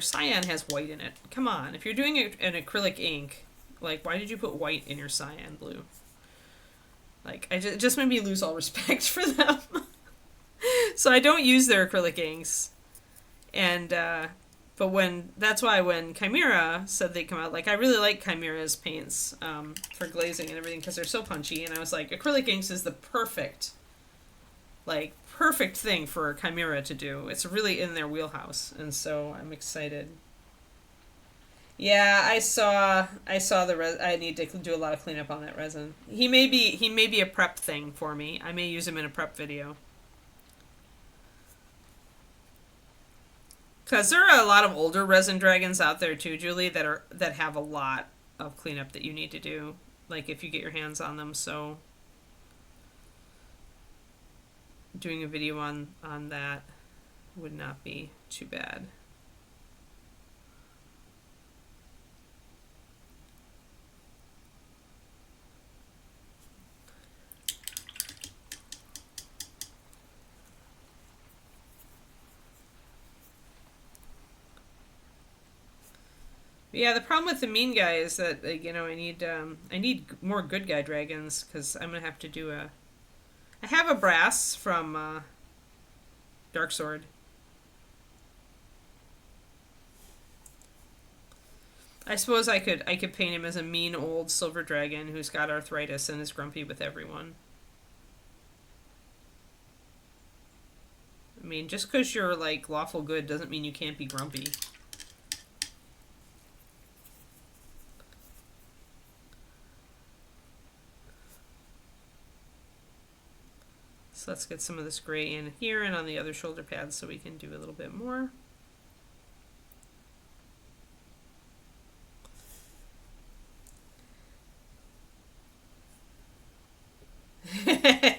cyan has white in it. Come on, if you're doing an acrylic ink, like, why did you put white in your cyan blue? Like, it just made me lose all respect for them. So I don't use their acrylic inks. And, but that's why when Chimera said they'd come out, like, I really like Chimera's paints, for glazing and everything, because they're so punchy, and I was like, acrylic inks is the perfect thing for Chimera to do. It's really in their wheelhouse, and so I'm excited. Yeah, I saw the I need to do a lot of cleanup on that resin. He may be a prep thing for me. I may use him in a prep video. Because there are a lot of older resin dragons out there too, Julie, that have a lot of cleanup that you need to do, like if you get your hands on them. So doing a video on that would not be too bad. Yeah, the problem with the mean guy is that I need more good guy dragons, because I'm gonna have to do I have a brass from Dark Sword. I suppose I could paint him as a mean old silver dragon who's got arthritis and is grumpy with everyone. I mean, just because you're like lawful good doesn't mean you can't be grumpy. So let's get some of this gray in here and on the other shoulder pads so we can do a little bit more.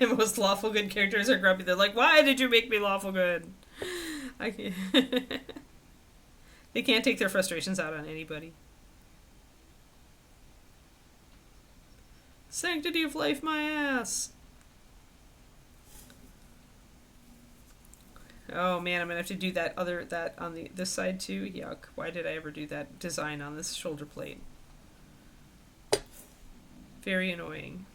Most lawful good characters are grumpy. They're like, why did you make me lawful good? I can't. They can't take their frustrations out on anybody. Sanctity of life, my ass. Oh man, I'm gonna have to do that on this side too. Yuck. Why did I ever do that design on this shoulder plate? Very annoying.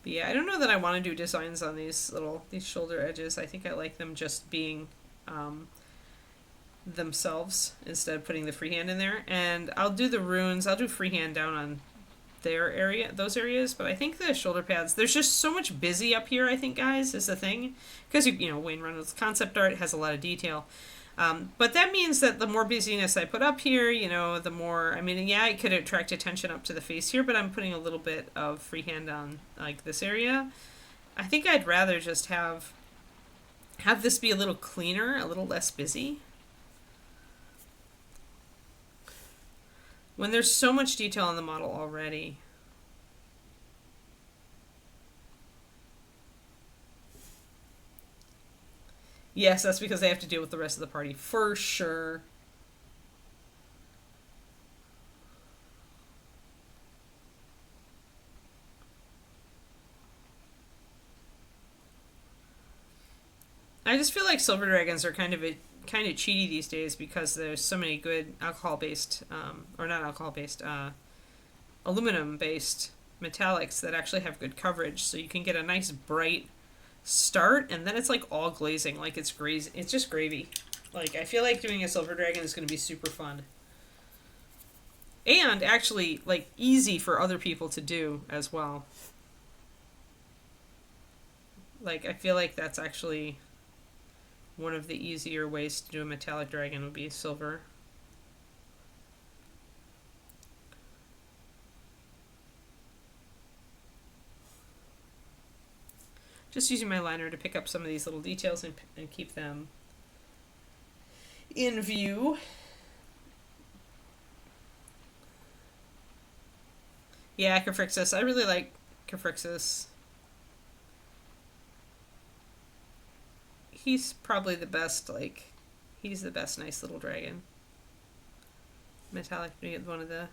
But yeah, I don't know that I want to do designs on these shoulder edges. I think I like them just being themselves instead of putting the freehand in there. And I'll do the runes. I'll do freehand down on those areas. But I think the shoulder pads, there's just so much busy up here, I think, guys, is the thing. Because, Wayne Reynolds' concept art has a lot of detail. But that means that the more busyness I put up here, the more, yeah, it could attract attention up to the face here, but I'm putting a little bit of freehand on, like, this area. I think I'd rather just have this be a little cleaner, a little less busy. When there's so much detail on the model already. Yes, that's because they have to deal with the rest of the party, for sure. I just feel like silver dragons are kind of cheaty these days because there's so many good alcohol based, or not alcohol based, aluminum based metallics that actually have good coverage, so you can get a nice bright start, and then it's like all glazing, like it's just gravy. Like, I feel like doing a silver dragon is going to be super fun. And actually, like, easy for other people to do as well. Like, I feel like that's actually one of the easier ways to do a metallic dragon would be silver. Just using my liner to pick up some of these little details and keep them in view. Yeah, Caphryxis. I really like Caphryxis. He's probably the best, like, he's the best nice little dragon. Metallic, one of the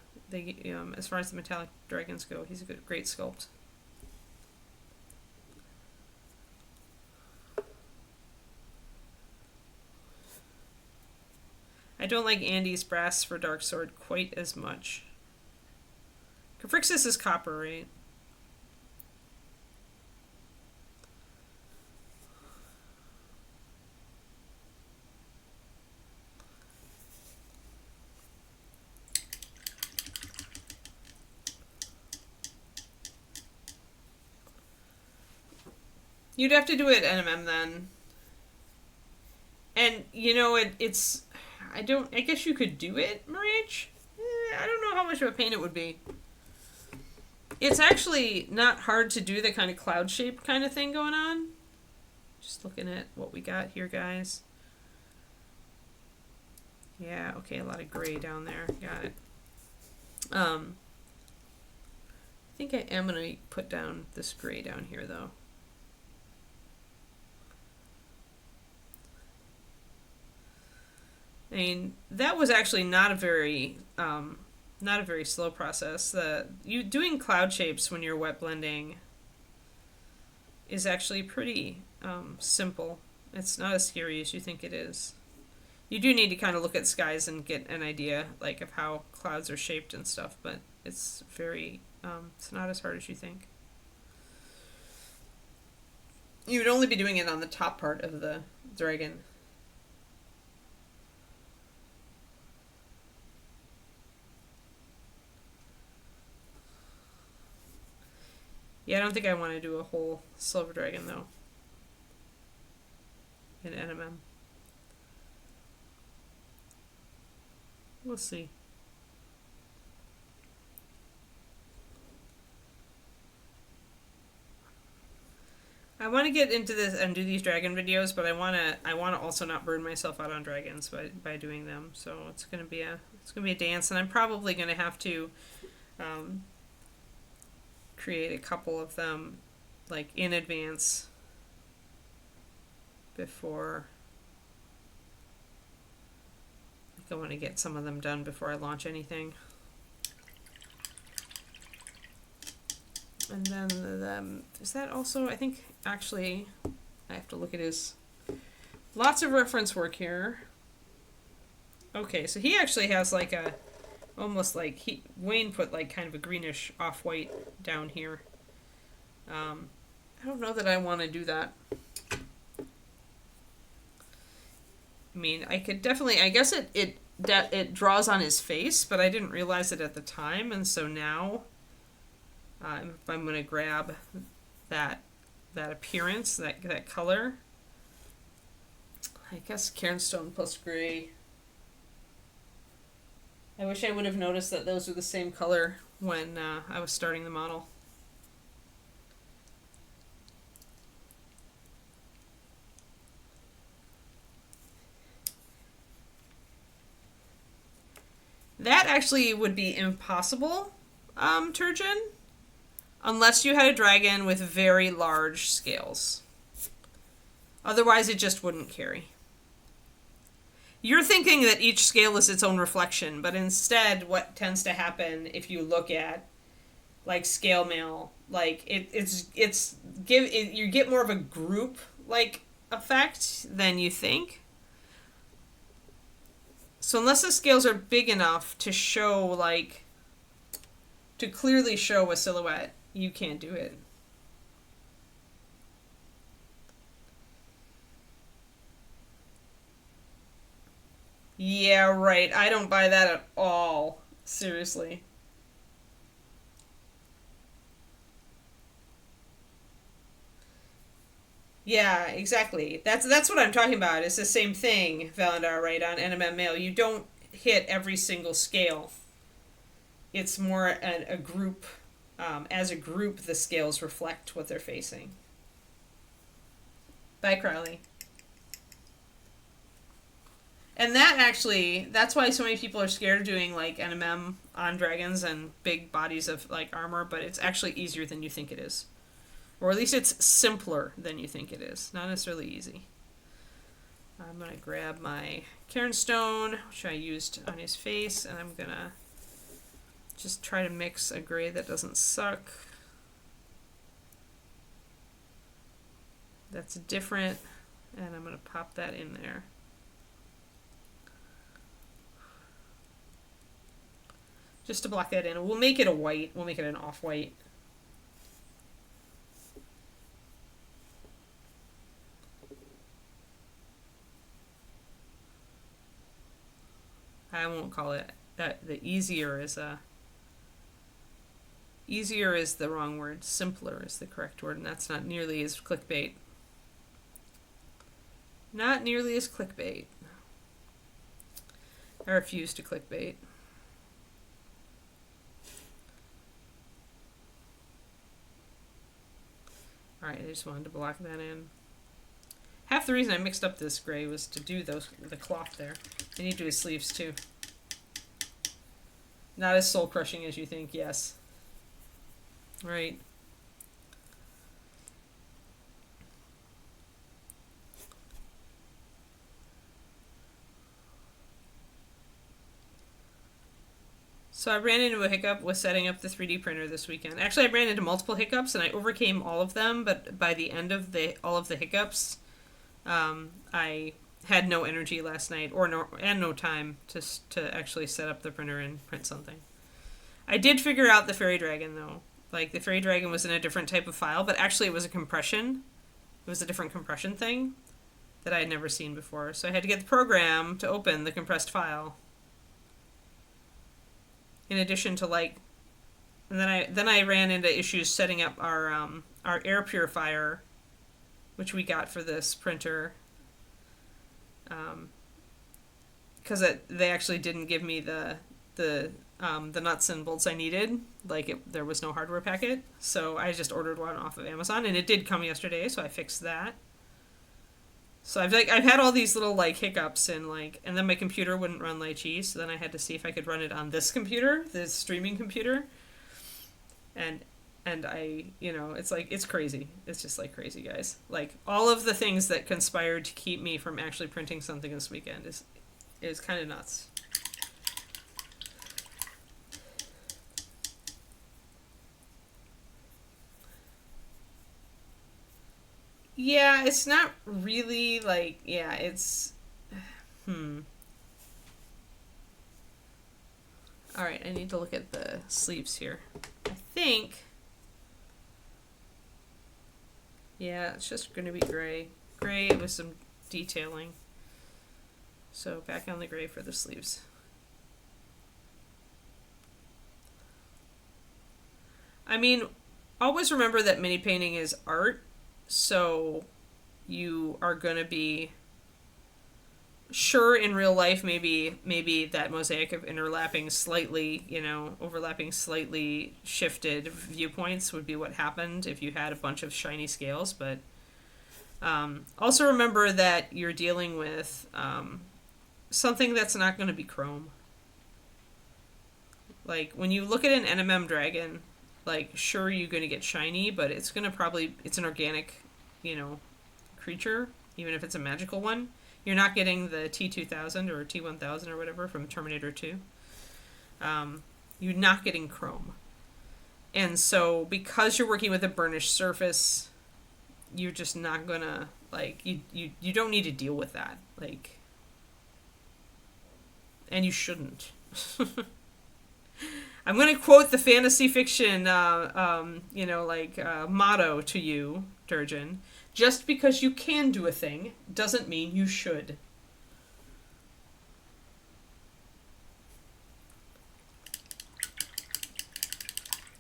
as far as the metallic dragons go, he's a great sculpt. I don't like Andy's brass for Dark Sword quite as much. Caphryxis is copper, right? You'd have to do it NMM then. And, you know, it's... I guess you could do it, Marich? I don't know how much of a pain it would be. It's actually not hard to do the kind of cloud shape kind of thing going on. Just looking at what we got here, guys. Yeah, okay, a lot of gray down there. Got it. I think I am going to put down this gray down here, though. I mean, that was actually not a very slow process. Doing cloud shapes when you're wet blending is actually pretty simple. It's not as scary as you think it is. You do need to kind of look at skies and get an idea, like, of how clouds are shaped and stuff, but it's very it's not as hard as you think. You would only be doing it on the top part of the dragon. Yeah, I don't think I want to do a whole silver dragon, though, in NMM. We'll see. I want to get into this and do these dragon videos, but I want to also not burn myself out on dragons by doing them. So it's gonna be a dance, and I'm probably gonna have to create a couple of them, like, in advance before. I want to get some of them done before I launch anything. And then is that also, I think, actually, I have to look at his, lots of reference work here. Okay, so he actually has like a, almost like, Wayne put like kind of a greenish off-white down here. I don't know that I want to do that. I mean, I could definitely, I guess it draws on his face, but I didn't realize it at the time, and so now if I'm going to grab that appearance, that color, I guess Cairnstone plus gray. I wish I would have noticed that those were the same color when I was starting the model. That actually would be impossible, Turgeon, unless you had a dragon with very large scales. Otherwise, it just wouldn't carry. You're thinking that each scale is its own reflection, but instead what tends to happen if you look at, like, scale mail, like, you get more of a group, like, effect than you think. So unless the scales are big enough to show, like, to clearly show a silhouette, you can't do it. Yeah, right. I don't buy that at all. Seriously. Yeah, exactly. That's what I'm talking about. It's the same thing, Valandar, right? On NMM Mail, you don't hit every single scale. It's more a group. As a group, the scales reflect what they're facing. Bye, Crowley. And that actually, that's why so many people are scared of doing like NMM on dragons and big bodies of like armor, but it's actually easier than you think it is. Or at least it's simpler than you think it is. Not necessarily easy. I'm going to grab my Cairn Stone, which I used on his face, and I'm going to just try to mix a gray that doesn't suck. That's different, and I'm going to pop that in there. Just to block that in. We'll make it a white. We'll make it an off-white. I won't call it that. The easier is a... Easier is the wrong word. Simpler is the correct word, and that's not nearly as clickbait. Not nearly as clickbait. I refuse to clickbait. Alright, I just wanted to block that in. Half the reason I mixed up this gray was to do the cloth there. I need to do his sleeves too. Not as soul crushing as you think, yes. Right. So I ran into a hiccup with setting up the 3D printer this weekend. Actually, I ran into multiple hiccups and I overcame all of them, but by the end of all of the hiccups, I had no energy last night, and no time to actually set up the printer and print something. I did figure out the fairy dragon though. Like the fairy dragon was in a different type of file, but actually it was a compression. It was a different compression thing that I had never seen before. So I had to get the program to open the compressed file. In addition to like, and then I ran into issues setting up our air purifier, which we got for this printer, because they actually didn't give me the nuts and bolts I needed. Like there was no hardware packet, so I just ordered one off of Amazon, and it did come yesterday, so I fixed that. So I've had all these little like hiccups and then my computer wouldn't run Lychee, so then I had to see if I could run it on this computer, this streaming computer, and I, it's crazy. It's just like crazy, guys. Like all of the things that conspired to keep me from actually printing something this weekend is kind of nuts. Yeah, it's not really like, yeah, it's, Alright, I need to look at the sleeves here. I think, yeah, it's just going to be gray. Gray with some detailing. So back on the gray for the sleeves. I mean, always remember that mini painting is art. So you are going to be sure in real life, maybe that mosaic of overlapping slightly shifted viewpoints would be what happened if you had a bunch of shiny scales. But also remember that you're dealing with something that's not going to be chrome. Like when you look at an NMM dragon, like sure you're going to get shiny, but it's an organic, creature, even if it's a magical one. You're not getting the T2000 or T1000 or whatever from Terminator 2. You're not getting chrome. And so because you're working with a burnished surface, you're just not gonna Like, you don't need to deal with that. Like, and you shouldn't. I'm going to quote the fantasy fiction, motto to you, Durjan. Just because you can do a thing doesn't mean you should.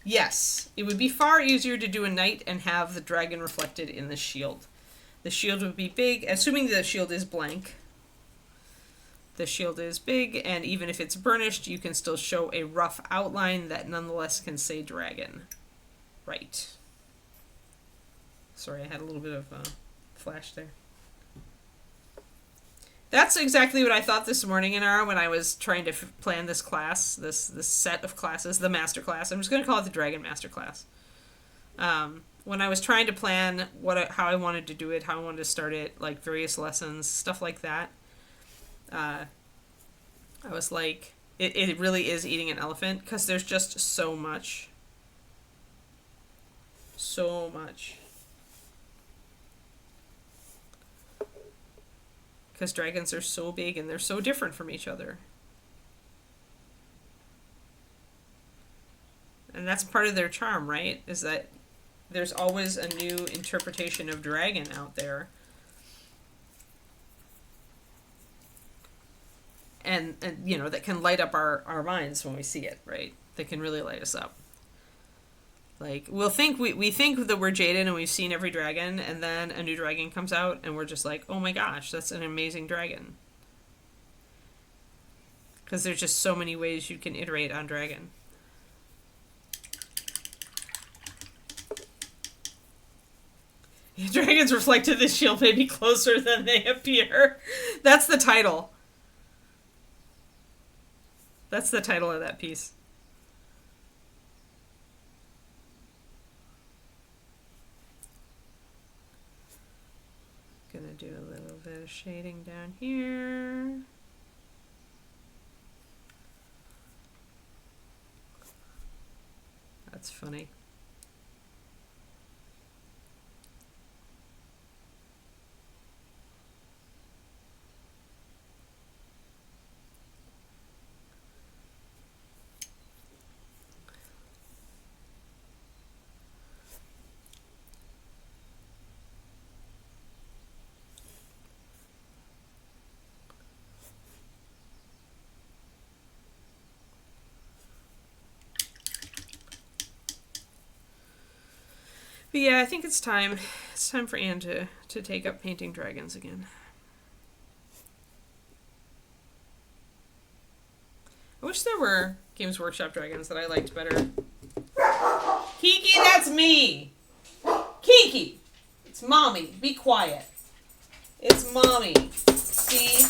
Yes, it would be far easier to do a knight and have the dragon reflected in the shield. The shield would be big, assuming the shield is blank. The shield is big, and even if it's burnished, you can still show a rough outline that nonetheless can say dragon. Right. Sorry, I had a little bit of flash there. That's exactly what I thought this morning, Inara, when I was trying to plan this class, this set of classes, the master class. I'm just going to call it the Dragon Master Class. When I was trying to plan how I wanted to do it, how I wanted to start it, like various lessons, stuff like that, I was like, it really is eating an elephant, because there's just so much. So much. Because dragons are so big and they're so different from each other. And that's part of their charm, right? Is that there's always a new interpretation of dragon out there. And you know, that can light up our minds when we see it, right? That can really light us up. Like, we think that we're jaded and we've seen every dragon, and then a new dragon comes out and we're just like, oh my gosh, that's an amazing dragon. Because there's just so many ways you can iterate on dragon. Dragons reflected the shield may be closer than they appear. That's the title. That's the title of that piece. Gonna do a little bit of shading down here. That's funny. But yeah, I think it's time. It's time for Anne to take up painting dragons again. I wish there were Games Workshop dragons that I liked better. Kiki, that's me! Kiki! It's mommy. Be quiet. It's mommy. See?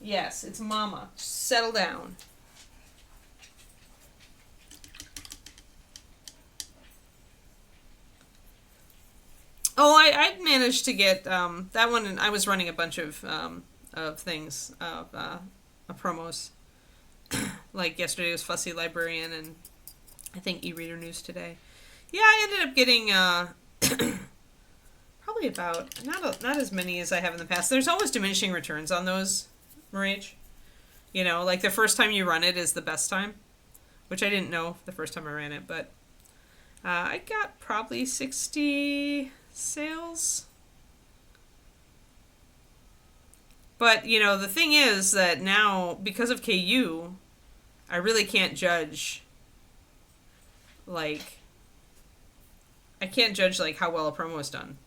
Yes, it's mama. Settle down. Oh, I managed to get that one, and I was running a bunch of things, promos. Like yesterday was Fussy Librarian, and I think E-Reader News today. Yeah, I ended up getting probably about not as many as I have in the past. There's always diminishing returns on those, Marich. You know, like the first time you run it is the best time, which I didn't know the first time I ran it, but I got probably 60 sales. But, you know, the thing is that now, because of KU, I really can't judge, like, I can't judge, like, how well a promo is done.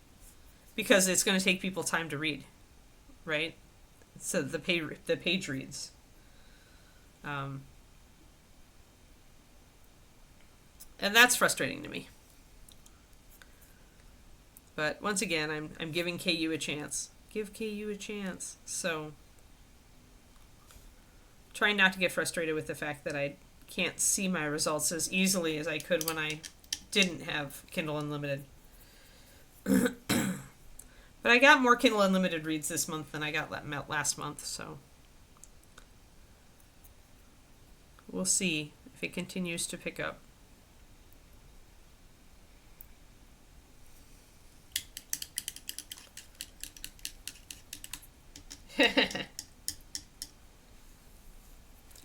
Because it's going to take people time to read, right? So the page reads. And that's frustrating to me. But once again, I'm giving KU a chance. Give KU a chance. So, trying not to get frustrated with the fact that I can't see my results as easily as I could when I didn't have Kindle Unlimited. But I got more Kindle Unlimited reads this month than I got last month, so we'll see if it continues to pick up.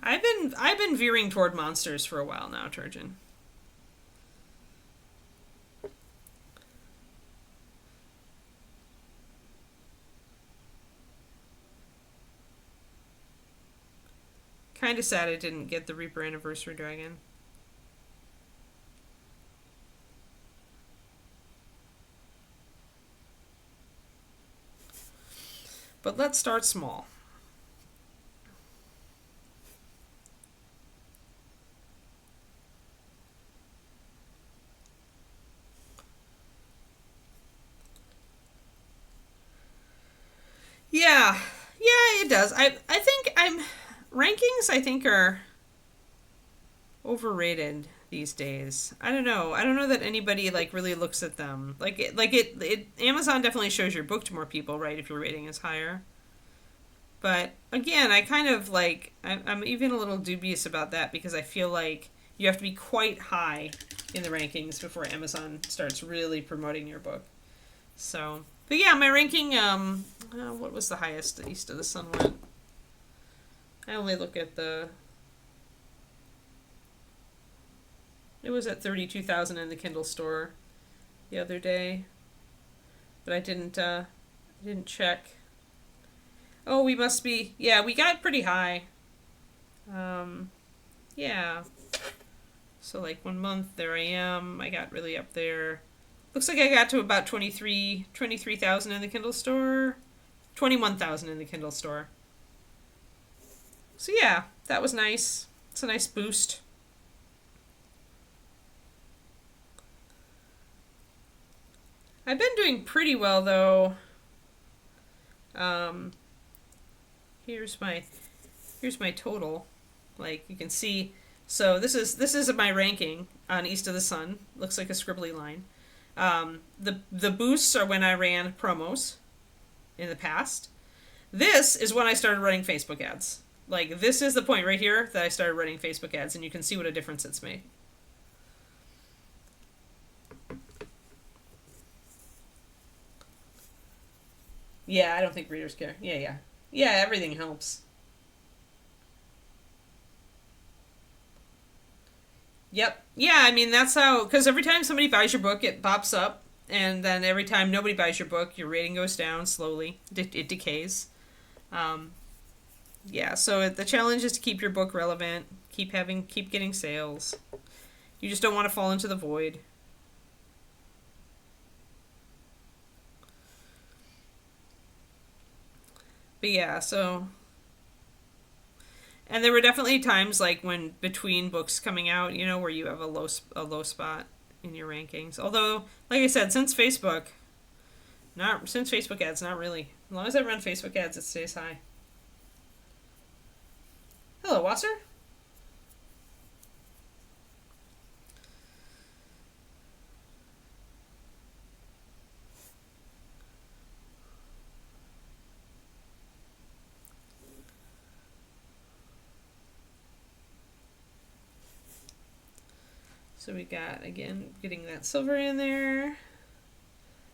I've been veering toward monsters for a while now, Turgeon. Kind of sad I didn't get the Reaper Anniversary Dragon. But let's start small. Yeah, it does. I think rankings I think are overrated these days. I don't know. I don't know that anybody like really looks at them. Amazon definitely shows your book to more people, right, if your rating is higher. But again, I kind of like I'm even a little dubious about that because I feel like you have to be quite high in the rankings before Amazon starts really promoting your book. So, but yeah, my ranking, what was the highest that East of the Sun went? I only look at it was at 32,000 in the Kindle store the other day, but I didn't check. Oh, we must be, yeah, we got pretty high. Yeah. So like 1 month, there I am. I got really up there. Looks like I got to about 23,000 in the Kindle store. 21,000 in the Kindle store. So yeah, that was nice. It's a nice boost. I've been doing pretty well though. Here's my total. Like you can see, so this is my ranking on East of the Sun. Looks like a scribbly line. The boosts are when I ran promos in the past. This is when I started running Facebook ads. Like this is the point right here that I started running Facebook ads, and you can see what a difference it's made. Yeah, I don't think readers care. Yeah. Yeah, everything helps. Yep. Yeah, I mean, that's how, because every time somebody buys your book, it pops up. And then every time nobody buys your book, your rating goes down slowly. It decays. Um, yeah, so the challenge is to keep your book relevant, keep getting sales. You just don't want to fall into the void. But yeah, so, and there were definitely times like when between books coming out, where you have a low spot in your rankings. Although, like I said, since Facebook ads, not really. As long as I run Facebook ads, it stays high. Hello, Wasser. So we got, again, getting that silver in there.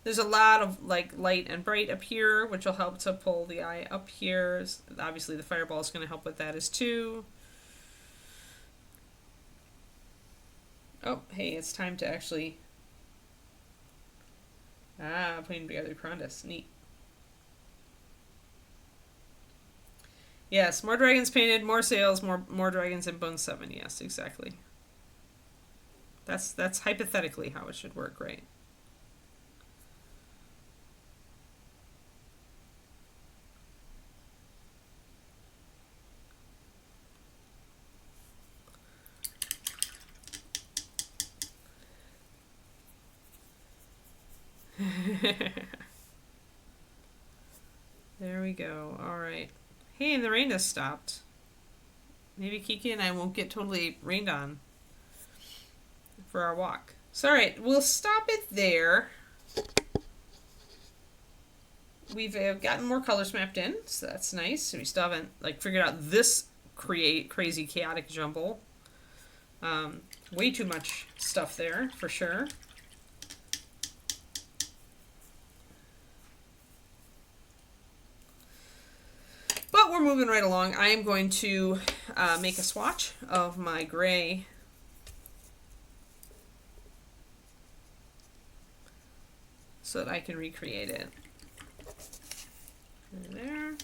There's a lot of like light and bright up here, which will help to pull the eye up here. Obviously the fireball is going to help with that as too. Oh, hey, it's time to actually... putting together Crondus. Neat. Yes, more dragons painted, more sales, more dragons in Bone 7. Yes, exactly. That's hypothetically how it should work, right? There we go. All right. Hey, and the rain has stopped. Maybe Kiki and I won't get totally rained on for our walk. So, all right, we'll stop it there. We've gotten more colors mapped in, so that's nice. So we still haven't figured out this crazy chaotic jumble. Way too much stuff there for sure. moving right along, I am going to make a swatch of my gray so that I can recreate it. There.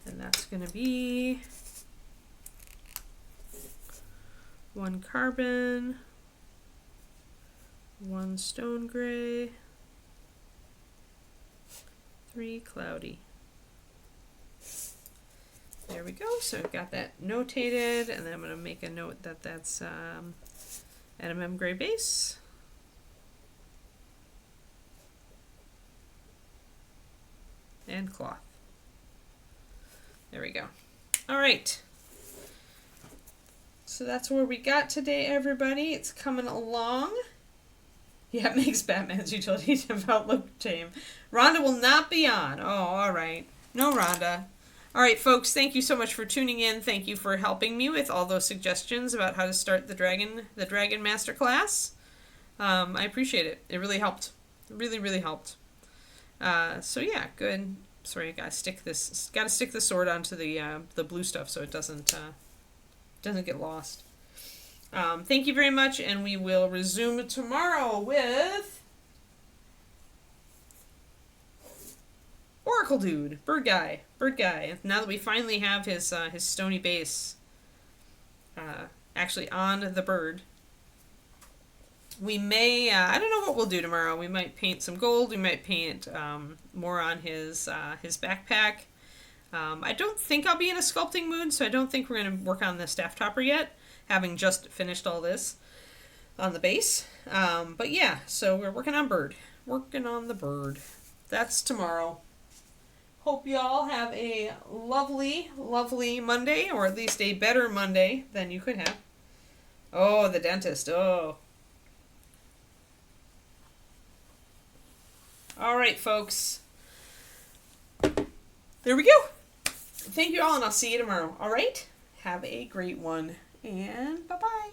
And that's going to be 1 carbon, 1 stone gray, 3 cloudy. There we go. So I've got that notated, and then I'm going to make a note that that's NMM gray base. And cloth. There we go. All right. So that's where we got today, everybody. It's coming along. Yeah, it makes Batman's utility devout look tame. Rhonda will not be on. Oh, all right. No Rhonda. All right, folks, thank you so much for tuning in. Thank you for helping me with all those suggestions about how to start the Dragon Masterclass. I appreciate it. It really helped. It really, really helped. So yeah, good. Sorry, I gotta stick the sword onto the blue stuff so it doesn't get lost. Thank you very much, and we will resume tomorrow with Oracle Dude, Bird Guy. Now that we finally have his stony base actually on the bird, we may, I don't know what we'll do tomorrow. We might paint some gold. We might paint more on his backpack. I don't think I'll be in a sculpting mood, so I don't think we're going to work on the staff topper yet, having just finished all this on the base. But yeah, so we're working on bird. Working on the bird. That's tomorrow. Hope you all have a lovely, lovely Monday, or at least a better Monday than you could have. Oh, the dentist. Oh. All right, folks. There we go. Thank you all, and I'll see you tomorrow. All right? Have a great one, and bye-bye.